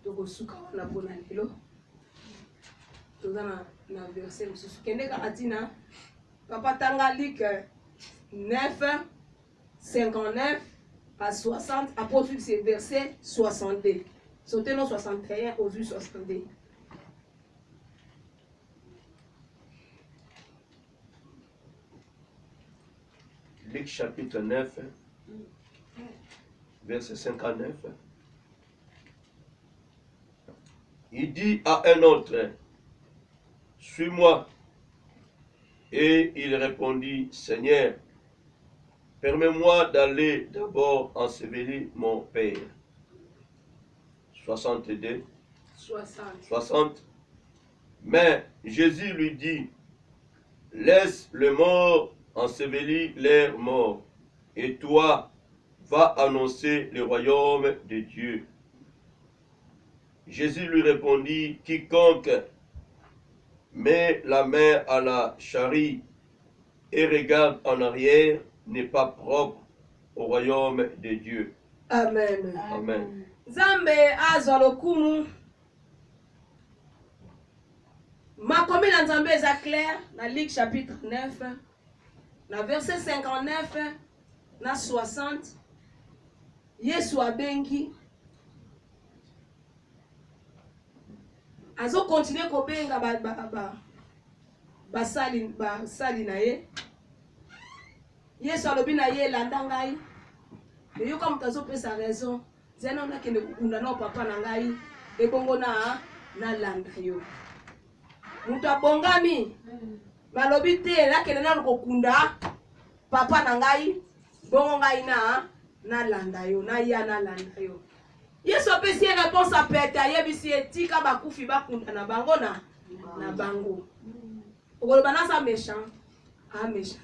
Tokosuka wana bona lelo. Tozana na verset mususu kendeka atina Papa tanga Luc 9, 59 à 60. Après, c'est verset 62. Sautez nos 61 au vu 62. Luc chapitre 9, verset 59. Il dit à un autre, suis-moi. Et il répondit, Seigneur, permets-moi d'aller d'abord ensevelir mon père. 62. 60. Mais Jésus lui dit, laisse le mort ensevelir leur mort, et toi, va annoncer le royaume de Dieu. Jésus lui répondit, quiconque met la main à la charrie et regarde en arrière n'est pas propre au royaume de Dieu. Amen. Amen. Zambe azwa lokumu. Makomi na Nzambe eza clair na Luc chapitre 9 na verset 59 na 60. Yesu abengi azo continuer kobenga basali na ye. Yesu alobi na ye landa ngai. Mais yo comme tazo pesa raison, zena na kende kukunda na papa na ngai, ebongo na landa yo. Mutu abongami balobi te la kende na kokunda papa na ngai, bongo ngai na landa yo, na ya na landa yo. Yesu apesi réponse à pete ayebisi etika bakufi bakunda na bango na bango. Okoloba na sa méchant, méchant.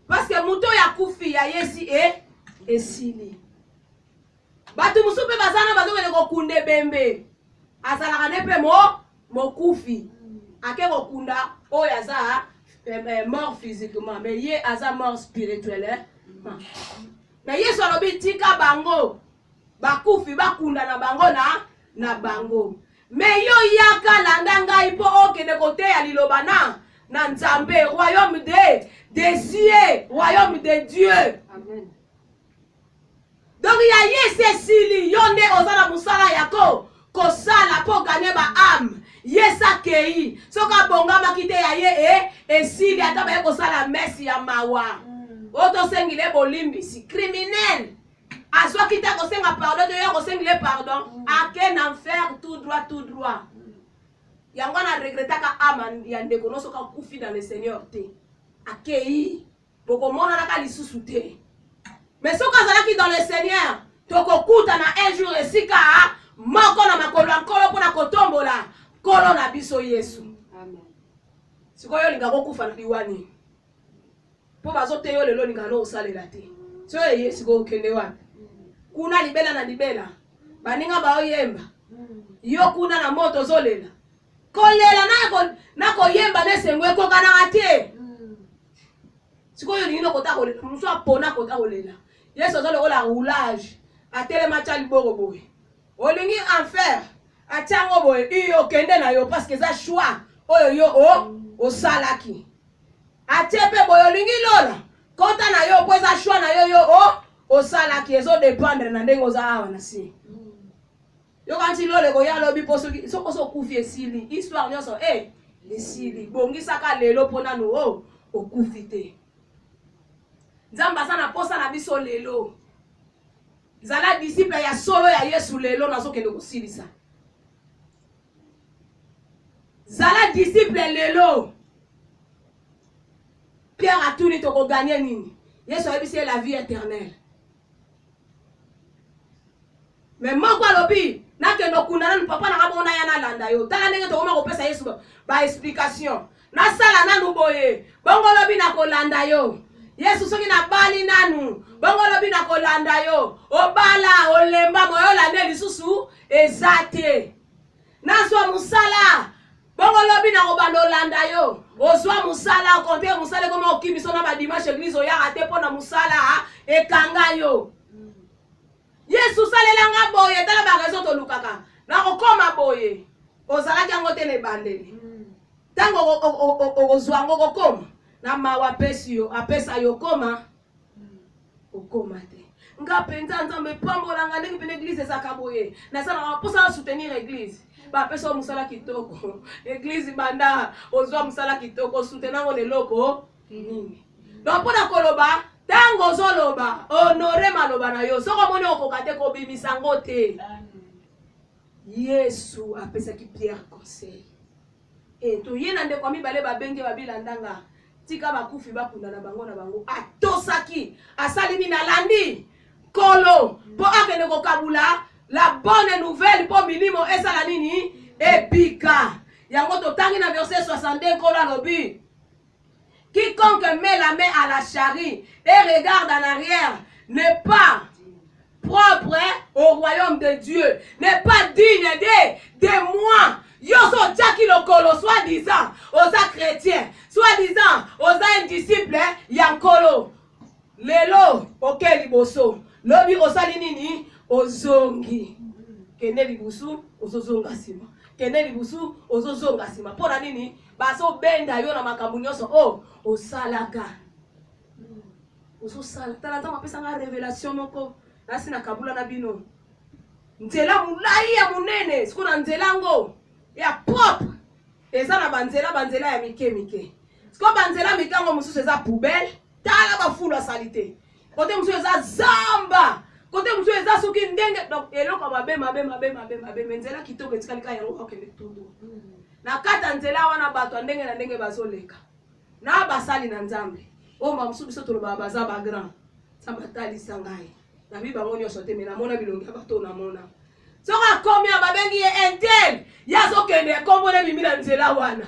Parce que muto ya kufi ya yesi esili. Batu musupe bazana bazongene kokunde bembe. Azalaka nepe mo kufi. Ake kokunda oyo aza mort physiquement, mais ye aza mort spirituellement. Mais Yesu alobi tika bango bakufi bakunda na bango na bango. Mais yo yaka landa ngai po okende kote ya liloba na Nzambe, royaume des cieux, royaume de Dieu. Amen. Donc il y a yesesili yonde ozana musala yako kosala po gagner ba âme. Yesa kei soka bonga makite ya ye esili ataba ye kosala messe ya mawa. Oto sengile bolimbisi criminel. Azwa kita kosenga pardon de yo kosengile pardon. Ake na enfer tout droit. Yango na regretaka aman ya ndeko no soka kufi dans le Seigneur te. Akei boko mona naka lisusu te. Mais soka zalaki dans le Seigneur, toko kuta na un jour esika moko na makolo nkolo pona kotombola kolo na biso Yesu. Amen. Sikoyo linga kokufa na liwani. Po bazote yo lelo linga no osalela te. So Yesu go kende wapi? Kuna libela na libela. Baninga ba oyemba. Yo kuna na moto zolela. Kolela na koyemba nesengwe ko kana ate. Sikoyo lingino kota kolela, muso apona kota kolela. Yesu azole kola roulage, atele macha liboro boy. Olingi enfer, atango boy, iyo kende na yo parce que za choix. Oyo yo o salaki. Atepe boy olingi lola. Kota na yo po za choix na yo osala ki ezo dépendre na ndenge oza awa na si. Yo kanti lole ko ya lobi po soki soko so kufi esili histoire nyonso esili bongisaka lelo pona no okufi te. Nzambe sana posa na biso lelo. Zala disciple ya solo ya Yesu lelo nazokende kosilisa. Zala disciple lelo. Pierre a tout dit to ko gagner nini. Yesu a dit la vie éternelle. Mais moko alobi nakendo kunana papa na ngabona yana landa yo. Tala ndenge to koma ko pesa Yesu ba explication. Na sala nanu boye. Bongo lobi na ko landa yo. Yesu soki na bali nanu. Bongo lobi na ko landa yo. Obala olemba moyo lande lisusu ezate. Naswa musala. Bongo lobi na kobando landa yo. Ozwa musala konte musala koma okibiso na ba dimanche église oya ate pona musala ekanga yo. Yesu salela nga boye tala ba raison to lukaka. Na kokoma boye. Ozala kango te ne bandeli. Tango ozwa ngo kokoma. Na mawa pesi yo apesa yo koma. Okoma te. Nga penza nzambe pambola nga ndenge pene église ezaka boye. Na sana posa soutenir église. Ba pesa musala kitoko. Église banda ozwa musala kitoko soutenango leloko nini. Donc pona koloba tango zoloba honore maloba na yo. Soko mone okokate ko bimisango te. Yesu apesa ki Pierre conseil. Et to yena nde kwa mibale babenge babilandanga. Tika bakufi bakunda na bango atosaki asali na landi kolo po akende ko kabula la bonne nouvelle po milimo esala nini epika yango to tangi na verset 62 kolo alobi quiconque met la main à la charrie et regarde en arrière n'est pas propre au royaume de Dieu, n'est pas digne de moi. Yoso tchaki lokolo, soi-disant, osa chrétien, soi-disant, osa un disciple, yankolo. Lelo, oke liboso. Lobi osa linini, ozongi. Kene libusu, ozozonga sima. Kene libusu, ozozonga sima. Pona nini, baso benda yo na makambu nyonso, osalaka. Ososala, talata mapesa nga révélation moko. Nasi na kabula na bino. Nzela mulai ya munene, siku na nzela ngo. Ya propre. Eza na banzela ya mike. Siko banzela mikango mususu eza poubelle, tala ba fulu salite. Kote mususu eza zamba. Kote mususu eza suki ndenge. Donc eloko mabe. Nzela kitoko etikalika yango okende tudu. Na kata nzela wana bato ndenge na ndenge bazoleka. Na basali na Nzambe. Oma mususu biso toloba baza ba grand. Samba tali sangai. Na biba ngoni osote mena mona bilongi bato na mona. Soka komi ababengi ye entel yazo kende kombo ne bimila nzela wana.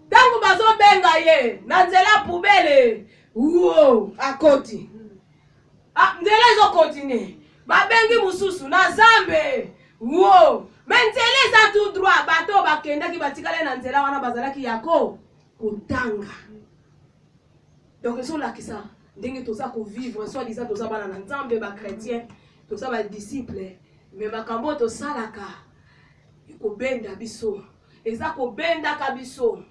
Tangu bazo benga ye na nzela poubelle. Akoti. Nzela zo continue. Babengi mususu na Zambe. Mentele za tout droit bato bakenda ki batikale na nzela wana bazalaki yako kutanga. Donc ils sont là qui ça. Ndenge toza ko vivre soit disant toza bana na Nzambe ba chrétien, toza ba disciple. Mais makambo to salaka ko benda biso eza ko benda kabiso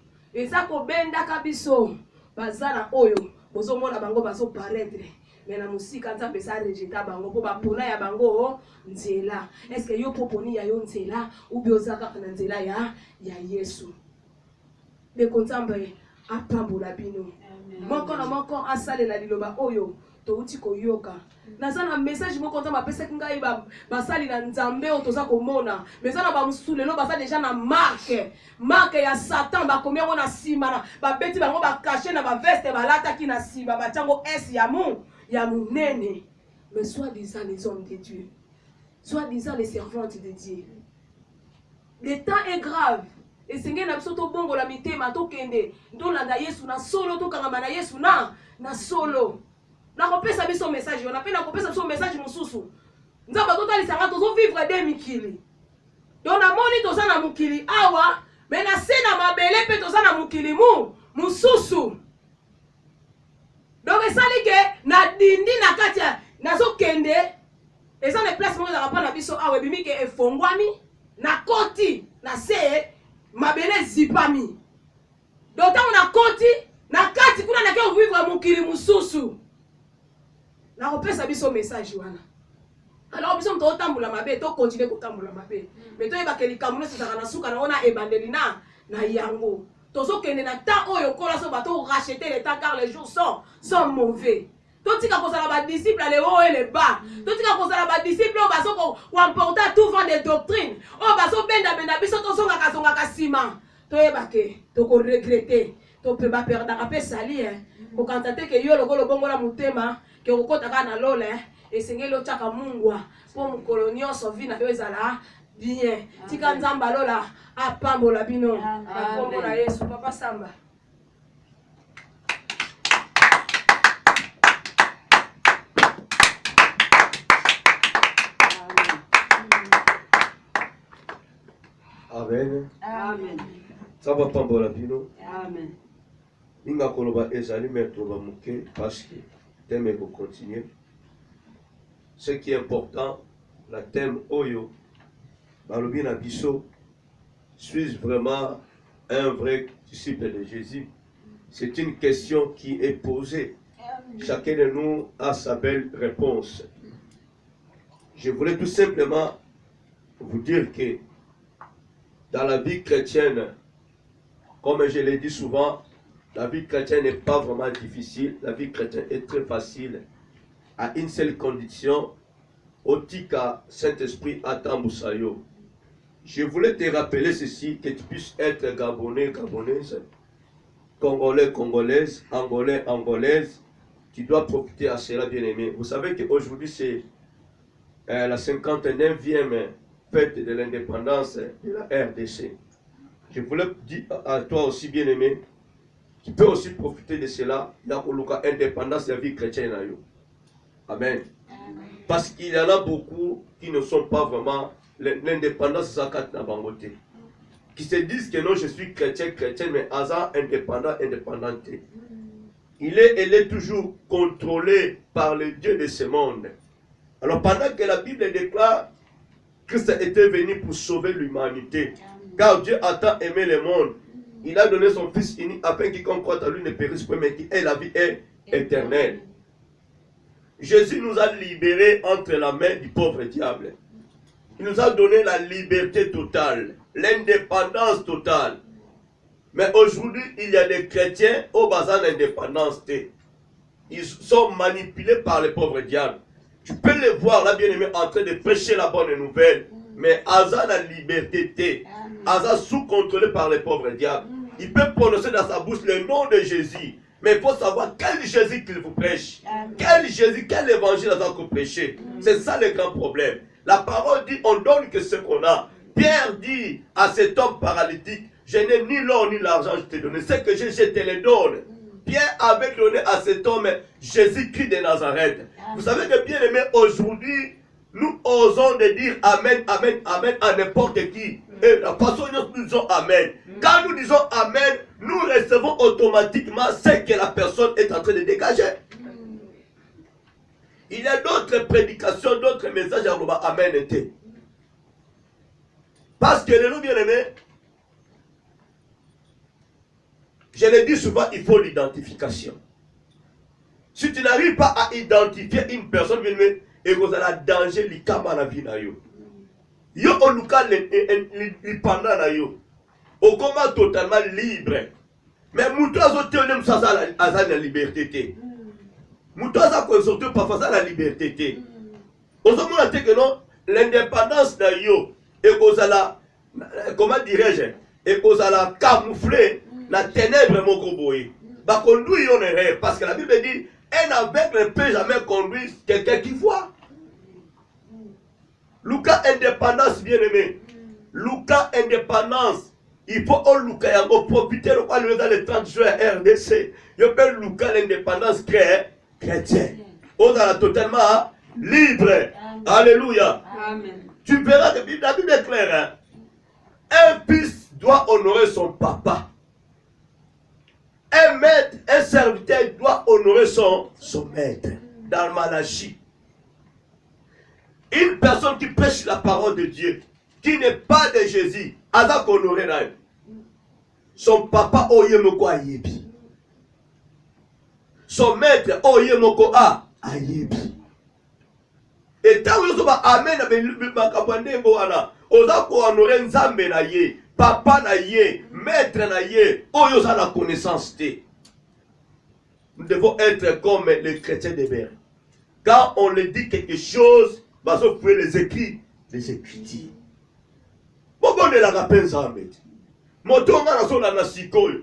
bazana oyo bozomona bango bazo paraître mais na musika Nzambe sa rejeta bango po bapona ya bango nzela. Est-ce que yo poponi ya yo nzela ou bien ozaka na nzela ya Yesu de Nzambe apambola bino moko na moko asalela liloba oyo touti koyoka. Nazana message moko Nzambe apesa ngai basali na Nzambe o toza komona. Mezana ba musulelo basa déjà na marque ya Satan ba komia na sima na ba beti bango ba cacher na ba veste balata ki na sima ba tango es ya munene. Mais soi-disant les hommes de Dieu, soi-disant les servantes de Dieu. Le temps est grave. Et Seigneur na biso to bongo la mitema to kende ndolanda Yesu na solo to kangama na Yesu na solo. Na kopesa biso message, on appelle na kopesa biso message mususu. Nzamba totali sanga tozo vivre de mikili. Donc na moni toza na mukili awa, mais na sena mabele pe toza na mukili mususu. Donc esali ke na dindi na katia nazo kende eza na place moko za rapa na biso awe bimike efongwami na koti na se mabele zipami. Donc tango na koti na kati kuna na ke vivre mukili mususu. nakopesa biso message wana. Alors biso mto tambola mabe to continuer ko tambola mabe. Mais to yeba ke likambo nyonso ezalaka na suka na ona ebandeli na yango. Tozo kende na temps oyo kola so bato racheter le temps car les jours sont mauvais. Totika kozala ba disciples les hauts et les bas. Totika kozala ba disciples baso ko emporter tout vent de doctrine. O baso benda biso to songa ka sima. To yeba ke to ko regretter. To pe ba perdre ka sali ko kantate ke yo lokolo bongo la mutema ke ko kota kana lole esengeli otaka mungwa po mukolo nyonso vi na yo ezala bien. Tika nzamba lola apambola bino na kombo na Yesu. Papa Samba. Amen. Amen. Ça va pambola bino. Amen. Inga koloba ezali mettre ba muke parce que thème ko continuer. Ce qui est important, la thème Oyo, balobi na biso, suis vraiment un vrai disciple de Jésus? C'est une question qui est posée. Chacun de nous a sa belle réponse. Je voulais tout simplement vous dire que dans la vie chrétienne, comme je l'ai dit souvent, la vie chrétienne n'est pas vraiment difficile. La vie chrétienne est très facile. À une seule condition, Otika Saint-Esprit Atambusayo. Je voulais te rappeler ceci, que tu puisses être Gabonais, Gabonaise, Congolais, Congolaise, Angolais, Angolaise. Tu dois profiter à cela, bien-aimé. Vous savez qu'aujourd'hui, c'est la 59e fête de l'indépendance de la RDC. Je voulais dire à toi aussi, bien-aimé, tu peux aussi profiter de cela dans l'indépendance de la vie chrétienne. Amen. Parce qu'il y en a beaucoup qui ne sont pas vraiment l'indépendance de Bangote. Qui se disent que non, je suis chrétien, mais Aza indépendant, indépendanté. Elle est toujours contrôlée par le Dieu de ce monde. Alors pendant que la Bible déclare que Christ était venu pour sauver l'humanité, car Dieu a tant aimé le monde, il a donné son Fils unique afin que quiconque croit en lui ne périsse pas, mais qui ait la vie éternelle. Jésus nous a libérés entre la main du pauvre diable. Il nous a donné la liberté totale, l'indépendance totale. Mais aujourd'hui, il y a des chrétiens au bazar d'indépendance. Ils sont manipulés par les pauvres diables. Tu peux les voir, là, bien-aimé, en train de prêcher la bonne nouvelle. Mais Aza la liberté, Aza sous-contrôlé par les pauvres diables. Il peut prononcer dans sa bouche le nom de Jésus. Mais il faut savoir quel Jésus qu'il vous prêche. Quel Jésus, quel évangile Aza que vous prêchez. C'est ça le grand problème. La parole dit, on donne que ce qu'on a. Pierre dit à cet homme paralytique, je n'ai ni l'or ni l'argent, je t'ai donné. Ce que j'ai, je te le donne. Pierre avait donné à cet homme Jésus-Christ de Nazareth. Vous savez que bien aimé, aujourd'hui, nous osons de dire Amen, Amen, Amen à n'importe qui. Et la façon dont nous disons Amen. Quand nous disons Amen, nous recevons automatiquement ce que la personne est en train de dégager. Il y a d'autres prédications, d'autres messages à Roba Amen était. Parce que les bien aimés, je le dis souvent, il faut l'identification. Si tu n'arrives pas à identifier une personne, bien aimé, et vous avez un danger, l'ikama na vie na yo. Yo oluka l'ipanda na yo. Au combat totalement libre. Mais moutou azote onem sa la liberté. Moutou azote parfois ça la liberté. Ozomona te que non, l'indépendance na yo, et kozala, comment dirais-je, et kozala camouflé la ténèbre moko boye. Ba conduit yon erreur, parce que la Bible dit, un aveugle ne peut jamais conduire quelqu'un qui voit. Luka indépendance, bien aimé. Luka indépendance. Il faut au Luka yango profiter de quoi dans les 30 juin RDC. Il peut Luka l'indépendance chrétienne. On a totalement libre. Amen. Alléluia. Amen. Tu verras que la Bible est claire. Hein? Un fils doit honorer son papa. Un maître, un serviteur doit honorer son maître. Dans Malachie. Une personne qui prêche la parole de Dieu, qui n'est pas de Jésus, a honoré son papa oyemoko ayebi. Son maître oyemoko a ayebi. Et tant que vous amen bakabande boana, oza ko honorer nzambe na ye, papa na ye, maître na ye, oyo za la connaissance te. Nous devons être comme les chrétiens de Berne. Quand on leur dit quelque chose, bah vous pouvez les écrire, les écritures. Pourquoi on est là rappel nzambe? Motonga na so na sikoyo.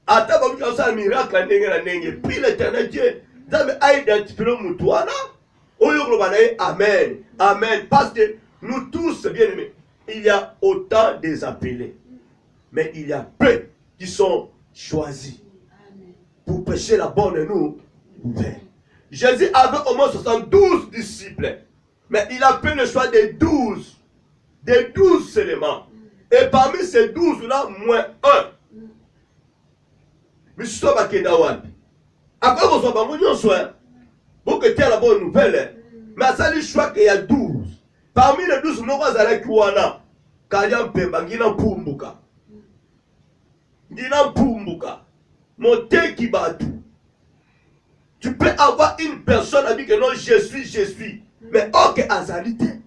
Ata ba mtu sa miracle na ndenge na ndenge, puis l'Éternel Dieu, nzambe a identifié mutu wana. Amen, amen. Parce que nous tous, bien aimés, il y a autant des appelés, mais il y a peu qui sont choisis pour prêcher la bonne nouvelle. Jésus avait au moins 72 disciples, mais il a fait le choix des 12 seulement. Et parmi ces 12-là, moins un. Mais je suis pas Kendawan. Après, vous avez pour que tu aies la bonne nouvelle, mais ça dit choix qu'il y a 12. Parmi les 12, nous avons la Kuana, Kayam Pemba, Gina Pumbuka. Gina Pumbuka. Monté qui bat tout. Tu peux avoir une personne qui dit que non, je suis. Mais ok, azalité.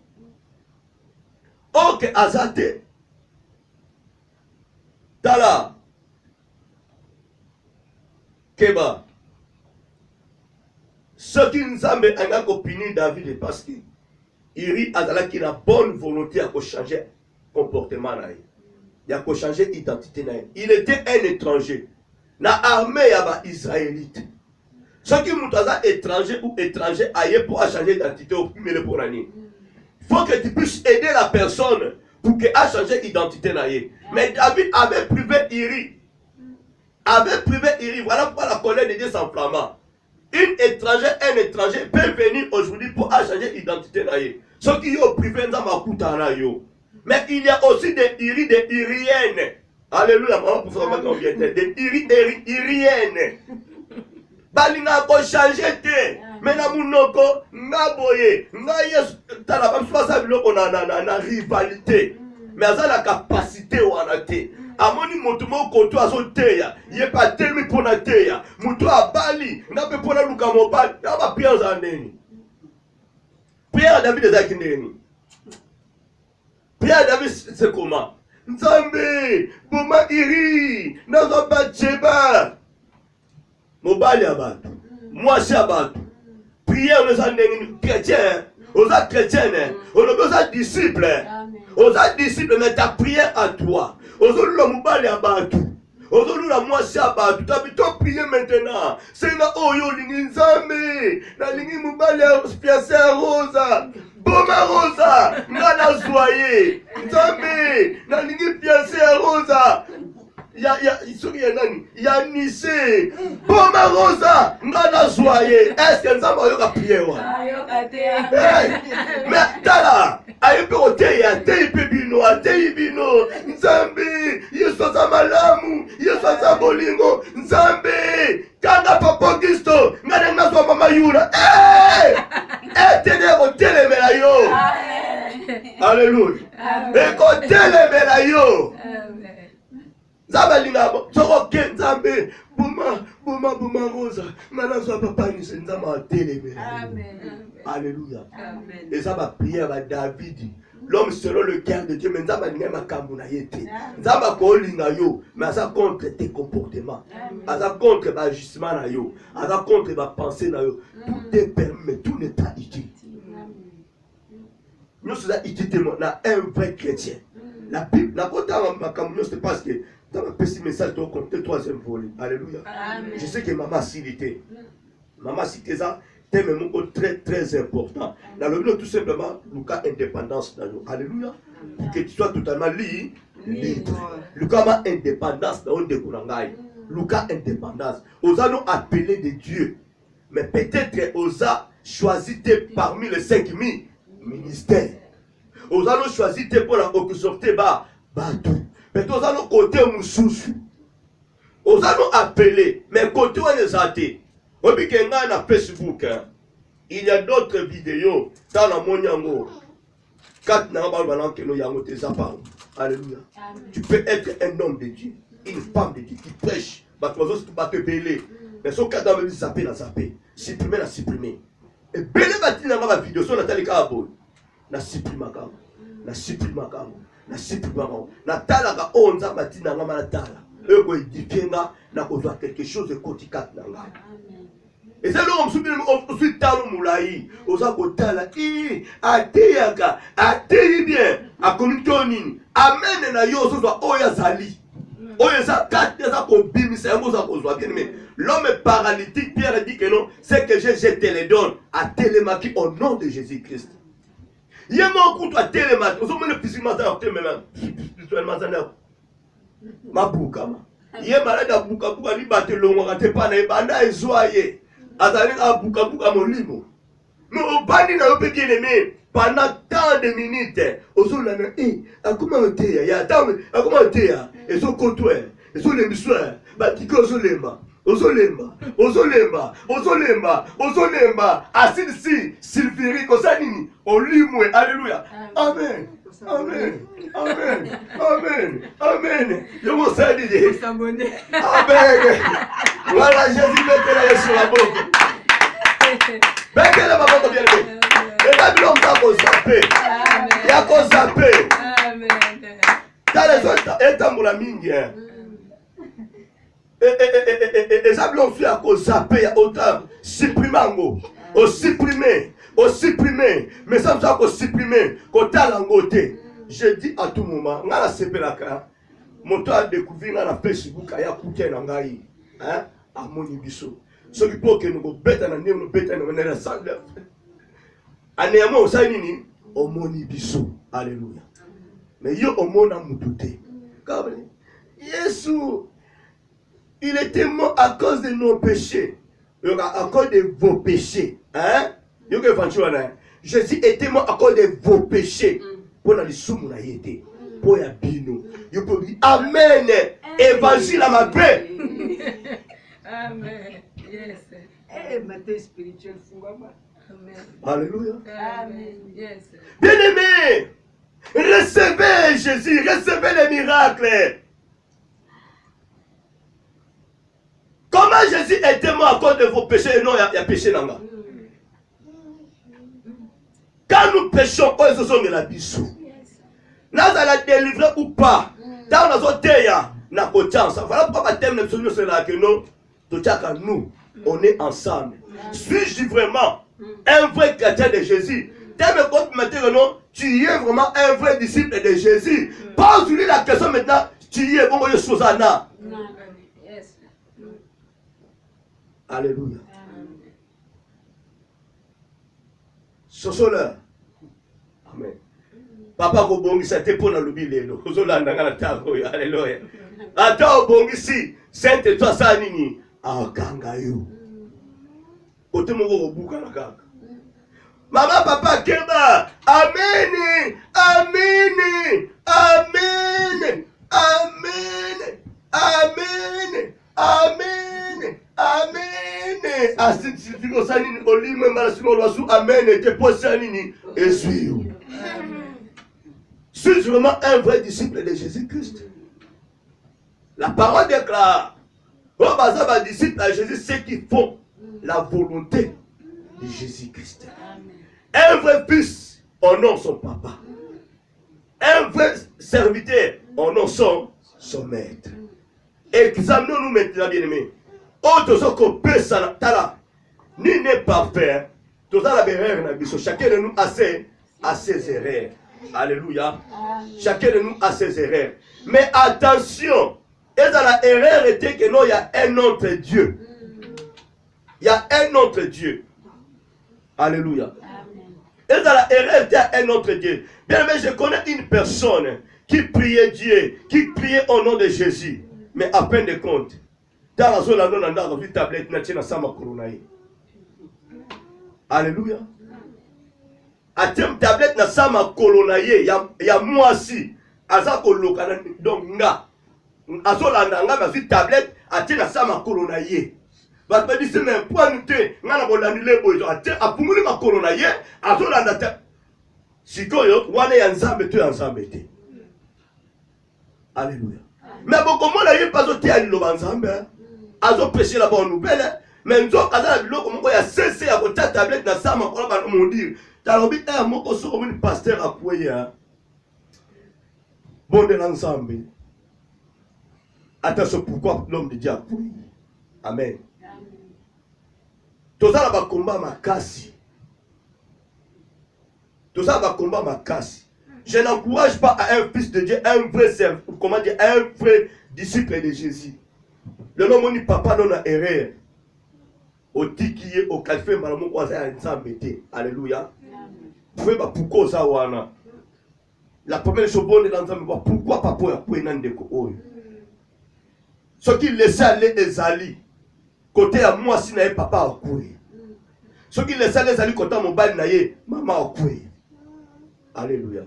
Ok, azate. Tala. Keba. Ce qui nous a mis en opinion David parce qu'il a la bonne volonté à changer le comportement. Il a changer l'identité. Il était un étranger. Dans l'armée israélite. Ce qui nous a étranger ou étranger ailleurs pour changer l'identité au premier pour l'année. Il faut que tu puisses aider la personne pour qu'elle a changé l'identité. Mais David avait privé Iri. Voilà pourquoi la colère de Dieu s'enflamma. Un étranger peut venir aujourd'hui pour changer l'identité. Ceux qui ont privé mais il y a aussi des Iriennes. Alléluia, maman, pour savoir qu'on vient des Iriennes. Balinga ko changer te. Mais na munoko, na boye, na yes, tala ba mswasa biloko na rivalité. Mais ça la capacité wana te. Amoni moto mo koto azoteya, ye pa telmi pona teya. Moto abali, na pe pona luka mobali, na ba Pierre za ndeni. Pierre David ezaki ndeni. Pierre David c'est comment? Nzambe, boma iri, nazo batcheba. Mobali abatu, mwasi abatu. Prière nous a chrétien, aux autres chrétiens, aux disciples. Aux autres disciples, mais ta prière à toi. Aux autres mobali abatu. Aux autres la mwasi abatu. Tu as plutôt prier maintenant. C'est na oyo lingi nzambe. Na lingi mobali piasse rosa. Boma rosa. Ngana zoye. Nzambe. Na lingi piasse rosa. Il y a Nissé, Boma Rosa, Ngana Zoye. Est-ce que nous avons prié? Mais Tala, Aïpe Oteya, Teipe Bino, Teibino, Nzambe, Yesosa Malamu, Yesosa Bolingo, Nzambe, Kanga Papa Gisto, Ngana Nazo Mama Yura. Tenez au télémélayo. Alléluia. Et qu'on télémélayo. Zabalinga soko kenzambe buma rosa ngana so papa ni senzama telebe. Amen. Alléluia. Et ça va prier à David. L'homme selon le cœur de Dieu, mais ça va n'aime makambu na yete. Ça va kolinga yo, mais ça contre tes comportements. Ça contre ba agissement na yo, ça contre ba pensée na yo. Tout est permis, mais tout n'est pas utile. Nous sommes utile na un vrai chrétien. La Bible, la côté makambu c'est parce que dans le petit message, tu as compté le troisième volet. Alléluia. Amen. Je sais que maman cité. Maman cité ça, c'est un mot très très important. Dans le Bible, tout simplement, Lucas indépendance. Alléluia. Pour que tu sois totalement libre. Lucas ma indépendance dans le Kourangaï. Lucas indépendance. Osa nous appeler de Dieu. Mais peut-être Osa choisit parmi les 5000 ministères. Osa nous choisit pour la sortir bas tout. Mais nous allons côté Moussoussou. Nous allons appeler. Mais côté où les athées. On dit qu'il y a Facebook. Il y a d'autres vidéos dans la Monyango. Quand nous avons tes appareils. Alléluia. Tu peux être un homme de Dieu. Une femme de Dieu qui prêche. Mais tu vas te belé. Mais son cas dans le zapper, supprimer. Et belle bâti dans ma vidéo, sur la télé carbone. Na supprime quand. Na supprime quand. Na supprime quand. Na tala ka onza bâti dans ma tala. Eux ko édifier nga na ko voir quelque chose de kotikat na nga. Et c'est là on se talo moulaï. Oza ko tala i ateyaka ateyi bien a communiquer nini. Amen na yo so oya zali. Oya za kate za ko bimisa ngo za ko zo bien mais l'homme paralytique, Pierre dit que non, c'est que je te les donne à Télémaki au nom de Jésus-Christ. Il y a mon coup à Télémaki. Vous avez physiquement ça, spirituellement ça. Ma bouka. Il y a malade à bouka, bouka, il bat le long, on ne pas na banda et zoyer. Azali à bouka, bouka, mon limo. Mais au bandi n'a pas bien aimé. Pendant tant de minutes, au sol, à comment on était, il y a tant, à comment on était, et son côtoie, et son émissaire, Batiko Zolemba. Ozolemba, ozolemba, ozolemba, ozolemba, asidi silviri kosanini, olimwe, alléluia. Amen. Amen. Amen. Amen. Amen. Je vous salue. Amen. Voilà, Jésus mettez la sur la bouche. Mettez la maman bien aimé. Et la Bible on va zapper. Il y a qu'on zapper. Amen. Dans les autres, et tamboula mingi. Et ça blanc fait à cause zapper autant supprimer au supprimer mais ça me fait qu'on supprimer qu'on t'a langoté. Je dis à tout moment on a la sepelaka mon temps a découvert dans la Facebook il y a coûté dans ngai hein à mon ibiso ce qui peut que nous bêta na nous bêta na la salle anéamo ça nini au mon ibiso alléluia mais yo au mon amututé comme Yesu. Il était mort à cause de nos péchés. À cause de vos péchés. Hein? Jésus était mort à cause de vos péchés. Pour la soumou na yété. Pour ya bino. You peux dire Amen. Évangile à ma paix. Amen. Yes. Eh, matin spirituel, Amen. Alléluia. Amen. Yes. Bien-aimés, recevez Jésus, recevez les miracles. Comment Jésus était mort à cause de vos péchés et non, il y a péché dans moi. Quand nous péchons, on se sent de la bisou. Nous allons délivrer ou pas. Dans notre terre, nous avons chance. Voilà pourquoi thème de nous c'est là que nous, on est ensemble. Suis-je vraiment un vrai chrétien de Jésus? Maintenant, tu es vraiment un vrai disciple de Jésus. Pose-lui la question maintenant, tu es bon de Susanna. Alléluia. Sosola. Amen. Papa Kobongi, c'était pour le bilelo. Alléluia. Attends, Bongi, si. Sainte-toi, ça, nini. Ah, Kangayo. Côté mon gros bouc à la caca. Maman, papa, Keba. Amen. Amen. Amen. Amen. Amen. Amen. Amen. Amen. Suis vraiment un vrai disciple de Jésus-Christ. La parole déclare aux disciples de Jésus, ceux qui font la volonté de Jésus-Christ. Un vrai fils honore son papa. Un vrai serviteur honore son maître. Examinons-nous maintenant, bien-aimés. Autre chose qu'on peut s'en tala. Ni n'est pas fait. Tout ça la erreur na biso. Chacun de nous a ses erreurs. Alléluia. Chacun de nous a ses erreurs. Mais attention. Et dans la erreur était que non, il y a un autre Dieu. Il y a un autre Dieu. Alléluia. Et dans la erreur était un autre Dieu. Bien, mais je connais une personne qui priait Dieu, qui priait au nom de Jésus. Mais à peine de compte. Dans la zone, on a une tablette, on a sama coronaï. Alléluia. À une tablette, on a sama coronaï. Il y a moi aussi. Azako lokana donc nga. Azolanda nga ma tablette, a une sama coronaï. Parce que c'est même point noté. Nga na bolandile boyo. A pumuli ma coronaï. Azolanda te. Sikoyo, wane ya nzambe tu nzambe te. Alléluia. Mais bon, comment on a eu pas de théâtre le banzambe? Azo péché là-bas en nouvelle. Mais nous avons biloko moko ya cessé à côté tablette na sama ko ba mo dire. Talobi moko so comme pasteur akweya. Bon de l'ensemble. Attention pourquoi l'homme de Dieu a pris. Amen. Tout ça va combat ma casse. Tout ça va combat ma casse. Je n'encourage pas à un fils de Dieu, un vrai servant, comment dire, un vrai disciple de Jésus. Le nom de papa non a erreur. Au tiki au café malamu kwa za nzambete. Alléluia. Vous pouvez pas pourquoi ça wana. La première chose bonne dans l'ensemble, pourquoi papa ya pour nandeko oyo. Ce qui laissait aller Ezali, côté à moi si nae papa akoué. Ce qui laissait aller Ezali côté à mon bal nae maman akoué. Alléluia.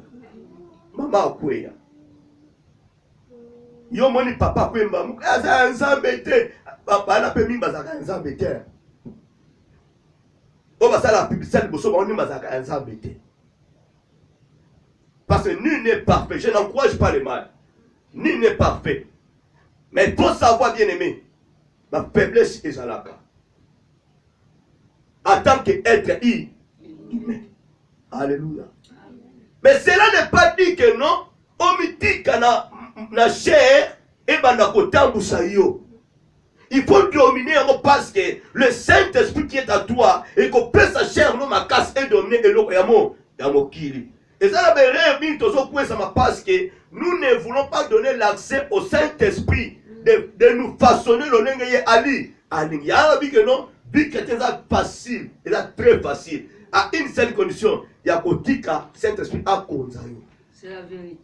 Maman akoué. Yo moni papa akoué maman. Aza nzambete. Papa na pe mi bazaka nzambete. O ba sala publicité boso ba oni bazaka nzambete. Parce que nul n'est parfait. Je n'encourage pas le mal. Nul n'est parfait. Mais pour savoir, bien aimé, ma faiblesse est à la cas. En tant qu'être humain. Alléluia. Mais cela n'est pas dit que non, on me dit que na chair et banda kotambu sayo. Il faut dominer parce que le Saint-Esprit qui est à toi et qu'on peut sa chair non ma casse et dominer et l'eau yamo kili. Et ça la parce que nous ne voulons pas donner l'accès au Saint-Esprit de nous façonner le lingue Ali. Il y a un que non, vie chrétienne est facile, elle est très facile. À une seule condition, il y a que Saint-Esprit a konzayo. C'est la vérité.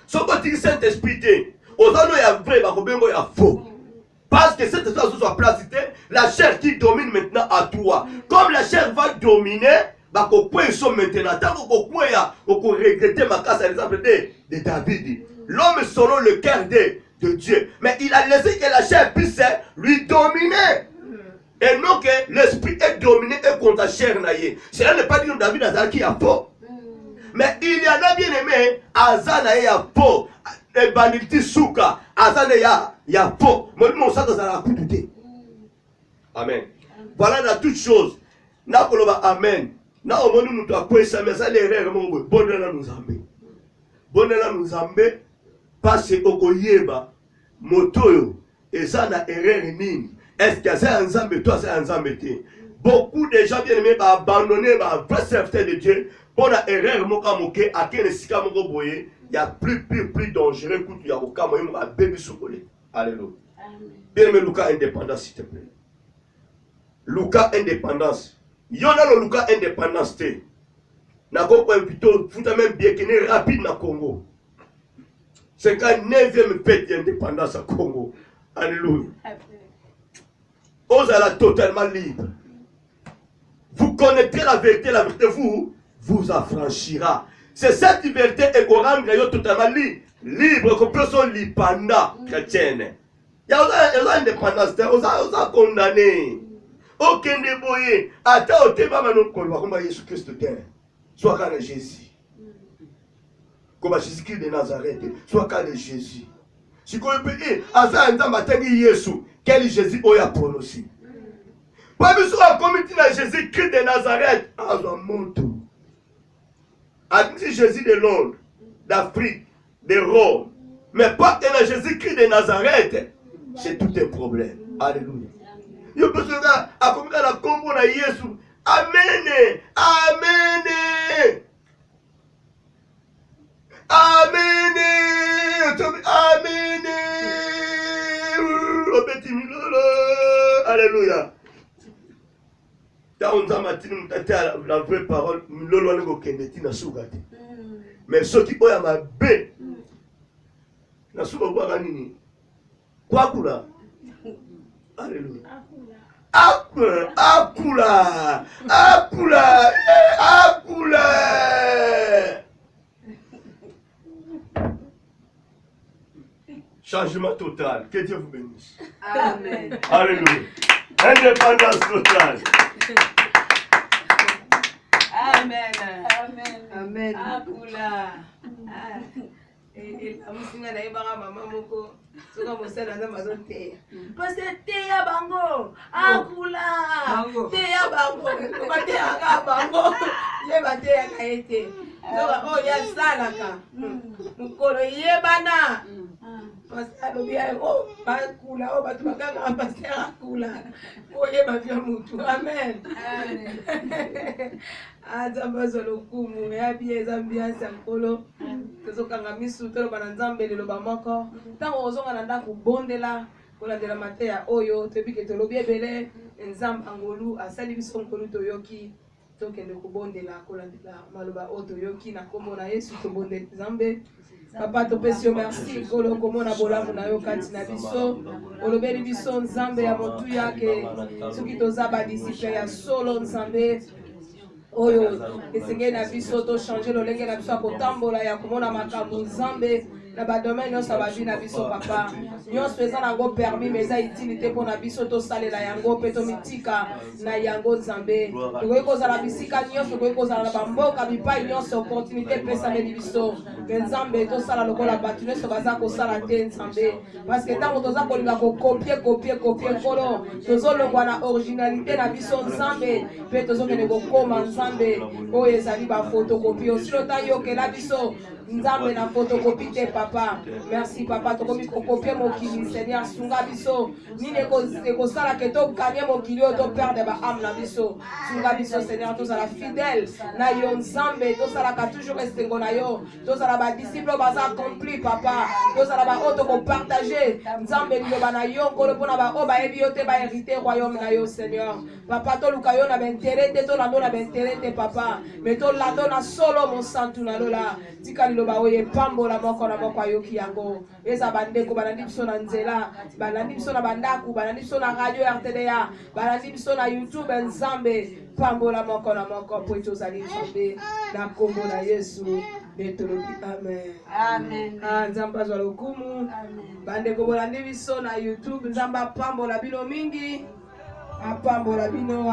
Ce que Saint-Esprit est, aux anneaux il y a vrai, il y a faux. Parce que cette esprit soit placée, la chair qui domine maintenant à toi. Comme la chair va dominer, bah maintenant, tant qu'on regretter ma casse à l'exemple de David. L'homme selon le cœur de Dieu. Mais il a laissé que la chair puisse lui dominer. Et non que l'esprit est dominé et contre la chair. Cela n'est pas dit que David a qui a faux. Mais il y en a bien aimé, Azana a faux. Et Banilti Souka, Azana a faux. Moi, mon sang dans la coupe. Amen. Voilà dans toutes choses. Amen. Na omoni mutu akwesa mesa l'erreur mo bonela nzambe. Bonela nzambe parce okoyeba motoyo eza na erreur nini. Est-ce que c'est un nzambe toi c'est un nzambe te? Beaucoup de gens bien aimés ba abandonner ba vrai serviteur de Dieu pour la erreur moka moke akene sika moko boye, il y a plus dangereux que ya moka moye mo baby sokole. Alléluia. Bien aimé Lucas indépendance s'il te plaît. Lucas indépendance. Yona le Lucas indépendance te. Na ko invito futa même bien que ne rapide na Congo. 59e fête d'indépendance à Congo. Alléluia. Osala totalement libre. Vous connaîtrez la vérité vous affranchira. C'est cette liberté et qu'on rend totalement libre que personne lipanda chrétienne. Il y a indépendance, on a condamné. Aucun déboyé. Attends, au thème, comme Jésus Christ, soit quand Jésus. Comme Jésus-Christ de Nazareth, soit quand Jésus. Si vous pouvez, Asa Nda Matani Jésus, quel Jésus a prononcé. Pas besoin de commettre Jésus-Christ de Nazareth, à son montou. Admis Jésus de Londres, d'Afrique, de Rome, mais pas de Jésus-Christ de Nazareth, c'est tout un problème. Alléluia. Yo besoin à comme la combo na Yesu. Amen. Amen. Amen. Amen. Alléluia. Quand on a matinu la vraie parole, lolo ngo kendeti na sugate. Mais ceux qui ont ma bé na suga kwa nini? Kwa kula. Alléluia. Akula, akula, akula, akula. Changement total. Que Dieu vous bénisse. Amen. Alléluia. Indépendance totale. Amen. Amen. Akula. amusinga na yebanga mama moko soka mosala na mazo te parce que te ya bango akula te ya bango ba te aka bango ye ba te ya kaete soka o ya salaka mukolo yebana pasalo bia o bakula o batu bakanga pasteur akula o ye ba via mutu amen Azamba zolokumu ya bia zambia sankolo tozokanga misu tolo bana nzambe lelo bamoko tango ozonga na ndako bondela kolandela mateya oyo tobike tolobi ebele nzambe angolu asali biso nkolu toyoki tokende kobondela kolandela maloba oyo toyoki na kombo na Yesu tobondela nzambe papa topesi yo merci kolo komona bolamu na yo kati na biso olobeli biso nzambe ya motuya ke soki toza badisiple ya solo nzambe oyo esengeli na biso to changer lolenge na biso ya kotambola ya komona makambo nzambe na badomaine nyonso ya bavi na biso papa nyonso eza nango permis mais eza utilité mpo na biso tosalela yango mpe tomitika na yango nzambe tokoki kozala bisika nyonso tokoki kozala na bamboka bipai nyonso opportunité epesameli biso me nzambe tosala lokola bato nyonso baza kosala te nzambe parce que ntango toza kolinga kopie nkolo tozolongwa na originalité na biso nzambe mpe tozokende kokoma nzambe oyo ezali bafotokopie osilota yokela biso nzambe na photocopie te papa merci papa tokomi kokopie mokili seigneur sunga biso nini ekosala ke tokanye mokili oyo toperde baame na biso sunga biso seigneur tozala fidèle na yo nzambe tosalaka toujours esengo na yo tozala badisiple baza accompli papa tozala baoyo tokopartage nzambe liloba na yo nkolo mpona baoyo bayebi yo te baherite royaume na yo seigneur papa toluka yo na baintere te tolando na baintere te papa me tolando na solo mosantu na lola tika liloba oyo epambola moko na moko ayoki yango eza bandeko balandi biso na nzela balandi biso na bandako balandi biso na radio RTDA balandi biso na YouTube nzambe pambola moko na moko mpo tozali nzambe na kombo na Yesu nde tolobi amen nzambe azwa lokumu bandeko bolandi biso na YouTube nzambe apambola bino mingi apambola bino